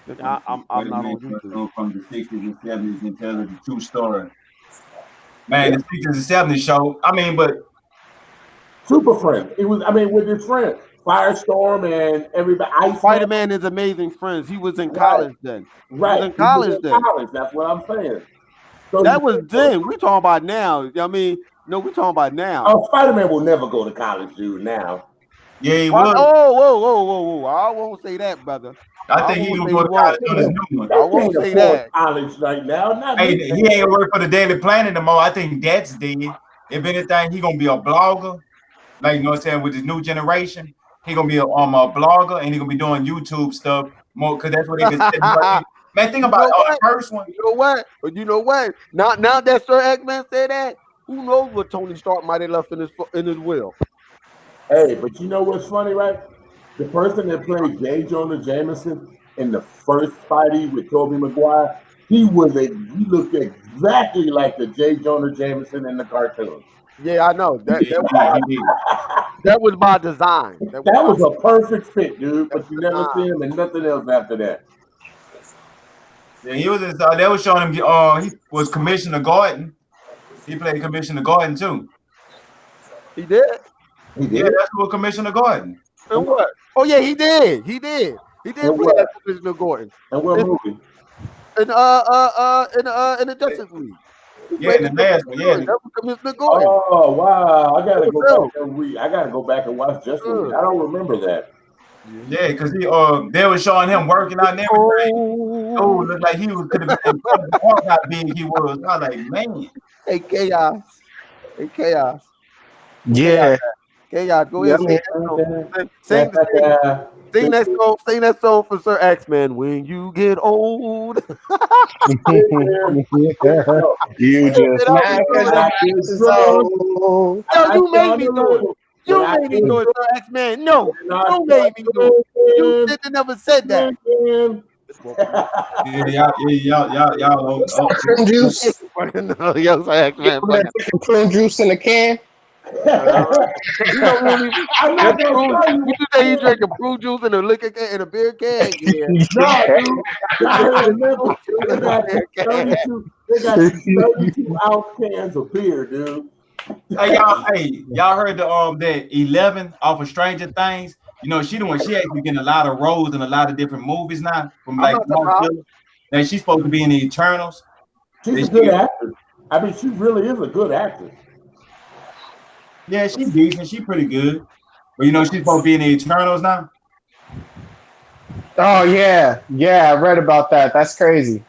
I'm not on YouTube. From the 60s and 70s and tell the true story. Man, the 60s and 70s show. I mean, but Super Friends. It was, with his friends. Firestorm and everybody. Spider-Man is Amazing Friends. He was in college then. Right. He was in college then. That's what I'm saying. So that was then. We talking about now. I mean, no, we talking about now. Oh, Spider-Man will never go to college, dude. Now. Yeah, he will. Whoa. I won't say that, brother. I think he's gonna go to college on his new one. I won't say that. College right now. Hey, he ain't gonna work for the Daily Planet no more. I think that's dead. If anything, he gonna be a blogger. Like, you know what I'm saying, with his new generation. He gonna be a blogger, and he gonna be doing YouTube stuff more, because that's what they can say. Man, think about the first one. You know what? Now that Sir Eggman said that, who knows what Tony Stark might have left in his will. Hey, but you know what's funny, right? The person that played J. Jonah Jameson in the first Spidey with Tobey Maguire, he looked exactly like the J. Jonah Jameson in the cartoon. Yeah, I know. That was by design. That was a perfect fit, dude. But you never see him in nothing else after that. Yeah, he was. They was showing him. He was Commissioner Gordon. He played Commissioner Gordon too. He did. Yeah, that's what Commissioner Gordon. And what? Oh yeah, he did. He He did And play what? that Commissioner Gordon. And what movie? In the Justice League. He Yeah, played in the last one, yeah. That was Commissioner Gordon. Oh wow! I gotta go Phil. back and I gotta go back and watch Justice League. I don't remember that. Yeah, because he they was showing him working out and everything. Oh, looked like he could have been how big he was. I was like, man. Hey, Chaos. Hey, Chaos. Yeah. Chaos, go Yeah, ahead. Sing that song for Sir X-Man. When you get old. You just smack is old. Yo, you made me do it. You made me do it, Sir X-Man. No, you made me do it. You didn't never said that. Y'all. Prune juice. Yo, Sir X-Man. Prune juice in a can. You know when you say you drinking prune juice in a liquor can in a beer can? Yeah. No, dude. They got 32 ounce cans of beer, dude. Hey, y'all heard that 11 off of Stranger Things? You know, she actually getting a lot of roles in a lot of different movies now from like and she's supposed to be in the Eternals. She's a good actress. I mean, she really is a good actress. Yeah, she's decent. She's pretty good. But you know, she's supposed to be in the Eternals now. Oh yeah, I read about that. That's crazy.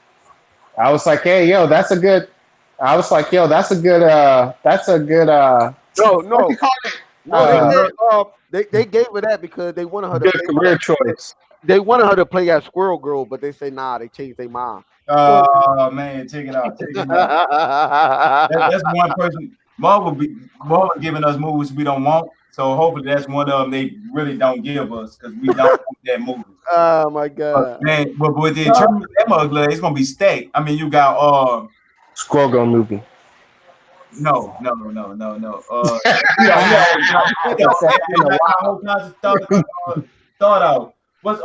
I was like, hey, yo, that's a good. No. They gave her that because they wanted her to good career choice. They wanted her to play as Squirrel Girl, but they say nah. They changed their mind. Oh man, check it out. That's one person. Marvel giving us movies we don't want. So hopefully that's one of them they really don't give us because we don't want that movie. Oh my god, man! But with the Eternals, that mugler, it's gonna be stacked. I mean, you got Squirrel Girl movie. No. Start out. What's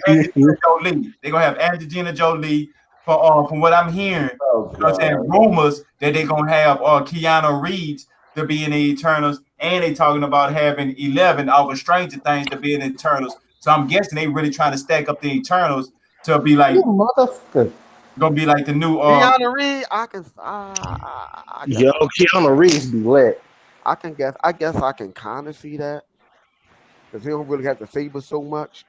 Angelina Jolie? They're gonna have Angelina Jolie. From what I'm hearing, I'm saying rumors that they're gonna have Keanu Reeves to be in the Eternals, and they talking about having 11 off of Stranger Things to be in the Eternals. So I'm guessing they really trying to stack up the Eternals to be like motherfucker. Gonna be like the new Keanu Reeves. Keanu Reeves be lit. I guess I can kind of see that because he don't really have to favor so much.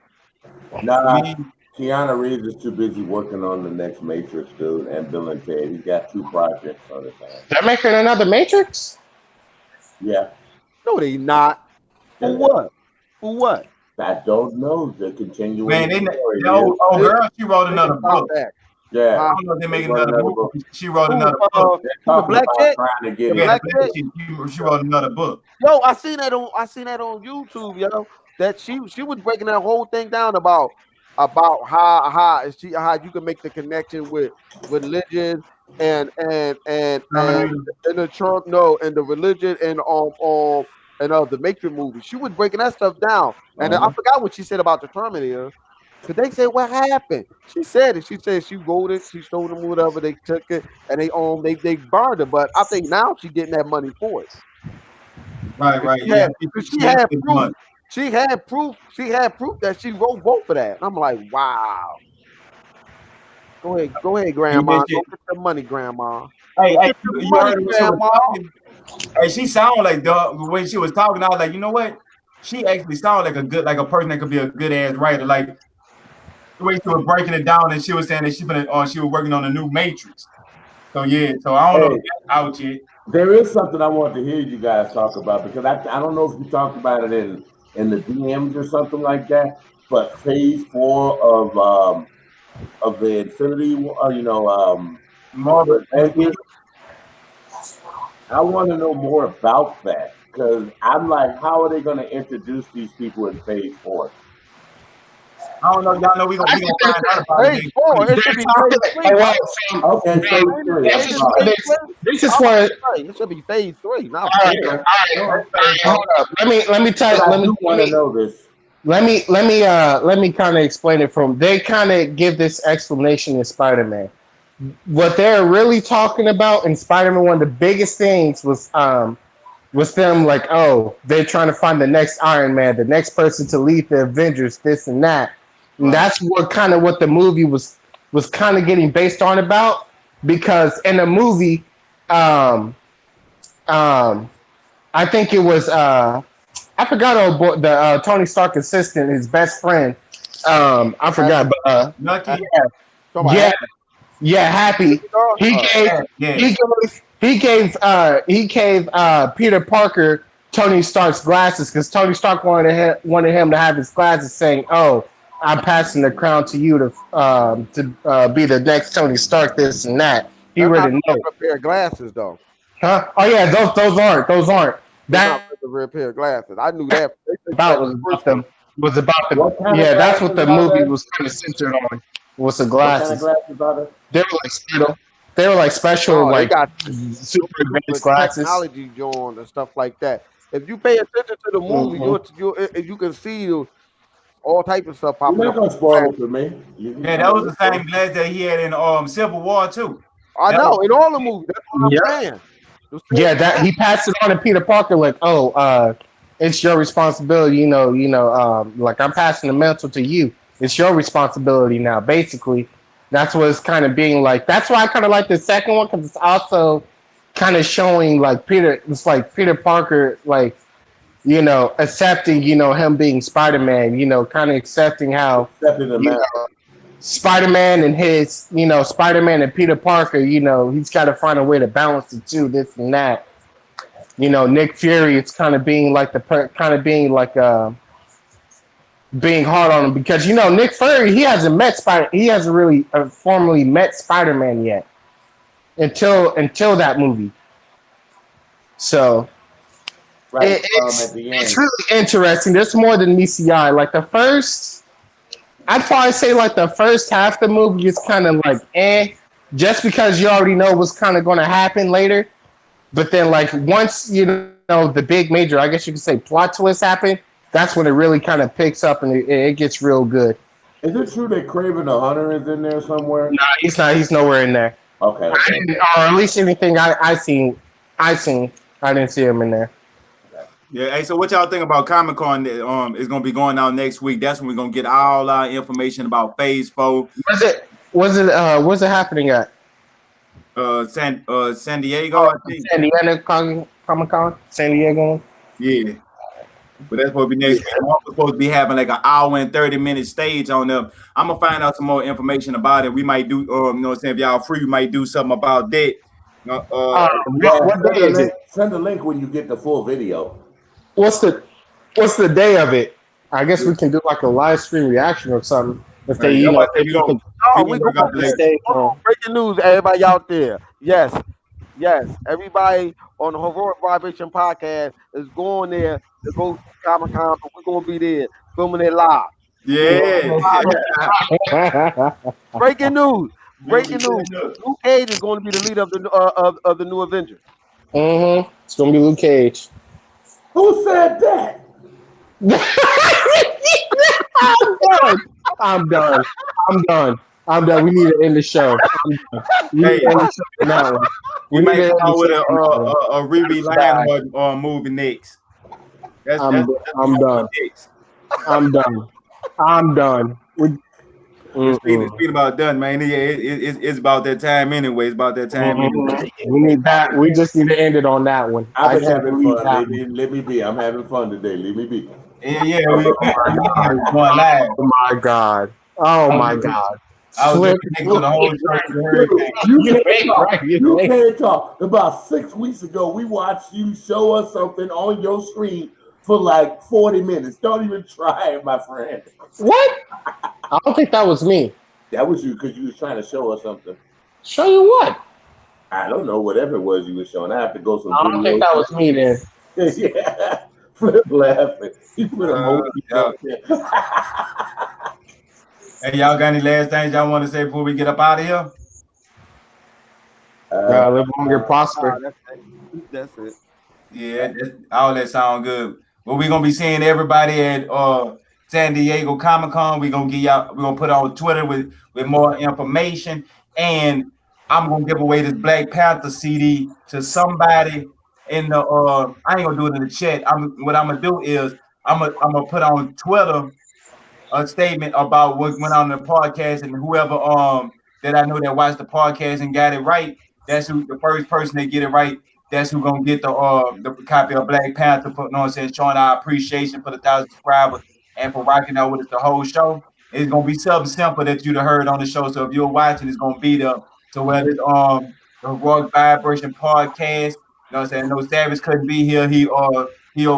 Nah, Keanu Reeves is too busy working on the next Matrix, dude, and Bill and Ted. He's got 2 projects on his hands. They're making another Matrix? Yeah. No, they not. For what? I don't know. They're continuing. Man, girl, she wrote another book. Yeah. I don't know if they're making another book. She wrote another book. Black Chick? She wrote another book. Yo, I seen that on YouTube, yo. That she was breaking that whole thing down about how you can make the connection with religion and the Trump and the religion and the Matrix movie. She was breaking that stuff down, and I forgot what she said about the Terminator. Cause they said what happened. She said it. She said she wrote it. She showed them whatever. They took it and they burned it. But I think now she's getting that money for it. Right. She had proof. She had proof that she wrote both of that. And I'm like, wow. Go ahead, Grandma. Go get the money, Grandma. Hey, you heard Grandma? Hey, she sounded like the way she was talking. I was like, you know what? She actually sounded like a person that could be a good ass writer. Like the way she was breaking it down, and she was saying that she was working on a new Matrix. So yeah, I don't know if that's out yet. There is something I want to hear you guys talk about because I don't know if you talked about it in the DMs or something like that. But Phase 4 of the Infinity, Marvel. I want to know more about that because I'm like, how are they going to introduce these people in Phase 4? I don't know. Y'all know we gonna find out about Phase 4. It should be Phase 3. This is for. It should be Phase 3. All right. Hold up. Let me tell you. I want to know this. Let me kind of explain it from. They kind of give this explanation in Spider-Man. What they're really talking about in Spider-Man, one of the biggest things was them like, oh, they're trying to find the next Iron Man, the next person to lead the Avengers, this and that. And that's what the movie was kind of getting based on about, because in the movie, I think it was I forgot the Tony Stark assistant, his best friend. I forgot, but Lucky. Happy. He gave Peter Parker Tony Stark's glasses because Tony Stark wanted him to have his glasses, saying, "Oh, I'm passing the crown to you to be the next Tony Stark, this and that." He already knows. A pair of glasses, though. Huh? Oh yeah, those aren't. That's a rare pair of glasses. I knew that. Was about the that's what the movie was kind of centered on. Was the glasses? What kind of glasses are they? They were like special, they got super advanced glasses. Technology, John, and stuff like that. If you pay attention to the movie, you can see all type of stuff popping up. You're not gonna spoil it for me. That was the same glass that he had in Civil War too. I know, in all the movies. That's what I'm saying. Yeah, that he passed it on to Peter Parker, like, it's your responsibility, like I'm passing the mantle to you. It's your responsibility now. Basically, that's what it's kind of being like. That's why I kind of like the second one, because it's also kind of showing like Peter Parker, like, accepting, him being Spider-Man, kind of accepting how Spider-Man and his, Spider-Man and Peter Parker, he's got to find a way to balance the two, this and that. Nick Fury, it's kind of being like being hard on him because Nick Fury, he hasn't really formally met Spider-Man yet until that movie. So it's really interesting. There's more than meets the eye. Like I'd probably say like the first half of the movie is kind of like just because you already know what's kind of going to happen later. But then like once the big major, I guess you could say, plot twist happen, that's when it really kind of picks up and it gets real good. Is it true that Kraven the Hunter is in there somewhere? No, he's not. He's nowhere in there. Okay. Or at least anything I seen, I didn't see him in there. Yeah. Hey, so what y'all think about Comic-Con? Is going to be going out next week. That's when we're going to get all our information about Phase 4. Where's it happening at? San Diego, I think. San Diego Comic-Con? San Diego? Yeah. But that's supposed to be next week. We're supposed to be having like an hour and 30-minute stage on them. I'm going to find out some more information about it. We might do, if y'all free, we might do something about that. What day is it? Send the link when you get the full video. What's the day of it? I guess we can do like a live stream reaction or something. If they, breaking news, everybody out there. Yes, everybody on the Heroic Vibration podcast is going there to go to Comic-Con, but we're gonna be there filming it live. Yeah. Breaking news. Luke Cage is going to be the leader of the new Avengers. It's gonna be Luke Cage. Who said that? I'm done. We need to end the show. We need to end the show on that one. We might come out with a Riri Lion or movie next. I'm done. Speaking about done, man. It's about that time anyway. It's about that time. Anyway. We need that. We just need to end it on that one. I've been having fun. Let me be. I'm having fun today. Let me be. Yeah. We're going live. Oh my god. I was listening to the whole show. You can't talk. About 6 weeks ago, we watched you show us something on your screen for like 40 minutes. Don't even try it, my friend. What? I don't think that was me. That was you because you was trying to show us something. Show you what? I don't know. Whatever it was you were showing. I have to go some. I don't think that was me then. Yeah. Flip laughing. He put a Hey, y'all got any last things y'all want to say before we get up out of here? Live longer, prosper. That's it. Yeah, all that sound good. Well, we're gonna be seeing everybody at San Diego Comic-Con. We're gonna put on Twitter with more information, and I'm gonna give away this Black Panther CD to somebody in the I ain't gonna do it in the chat. What I'm gonna do is I'm gonna put on Twitter a statement about what went on in the podcast, and whoever that I know that watched the podcast and got it right, that's who the first person that get it right. That's who gonna get the copy of Black Panther. For, you know what I'm saying, showing our appreciation for the 1,000 subscribers and for rocking out with us the whole show. It's gonna be something simple that you'd have heard on the show. So if you're watching, it's gonna be the so whether it's the Rock Vibration podcast. You know what I'm saying? No Savage couldn't be here. He over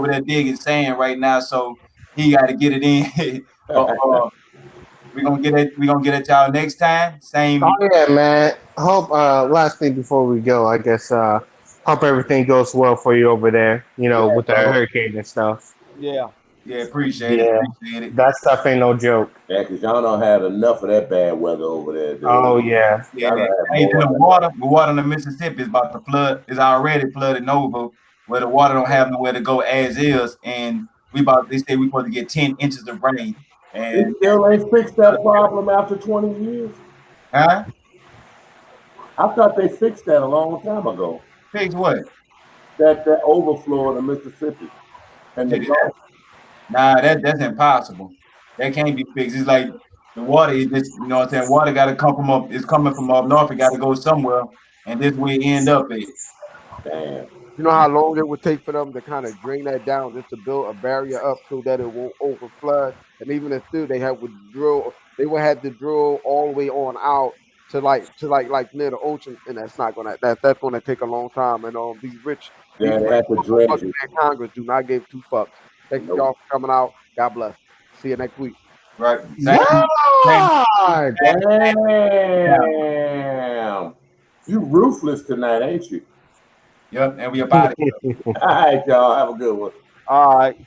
there digging sand right now, so he got to get it in. But we're gonna get it. We're gonna get it y'all next time. Same. Oh yeah, man. Hope last thing before we go, I guess hope everything goes well for you over there, you know, with the hurricane and stuff. Yeah. Yeah, appreciate it. Appreciate it. That stuff ain't no joke. Yeah, because y'all don't have enough of that bad weather over there, dude. Oh yeah. Yeah, the water in the Mississippi is about to flood. It's already flooded over, where the water don't have nowhere to go as is, and they say we supposed to get 10 inches of rain. And they still ain't fixed that problem after 20 years. Huh? I thought they fixed that a long time ago. Fix what? That overflow in the Mississippi and the Gulf. Nah, that's impossible. That can't be fixed. It's like the water is just, you know what I'm saying? Water got to come from up. It's coming from up north. It got to go somewhere, and this way end up at. Damn. You know how long it would take for them to kind of drain that down, just to build a barrier up so that it won't overflood. And even if still, they would have to drill all the way on out to like near the ocean, and that's gonna take a long time. And these rich Yeah, they have to dredge it. Congress do not give two fucks. Thank y'all for coming out. God bless. See you next week. Right. God, damn. You ruthless tonight, ain't you? Yep, and we about it. All right, y'all. Have a good one. All right.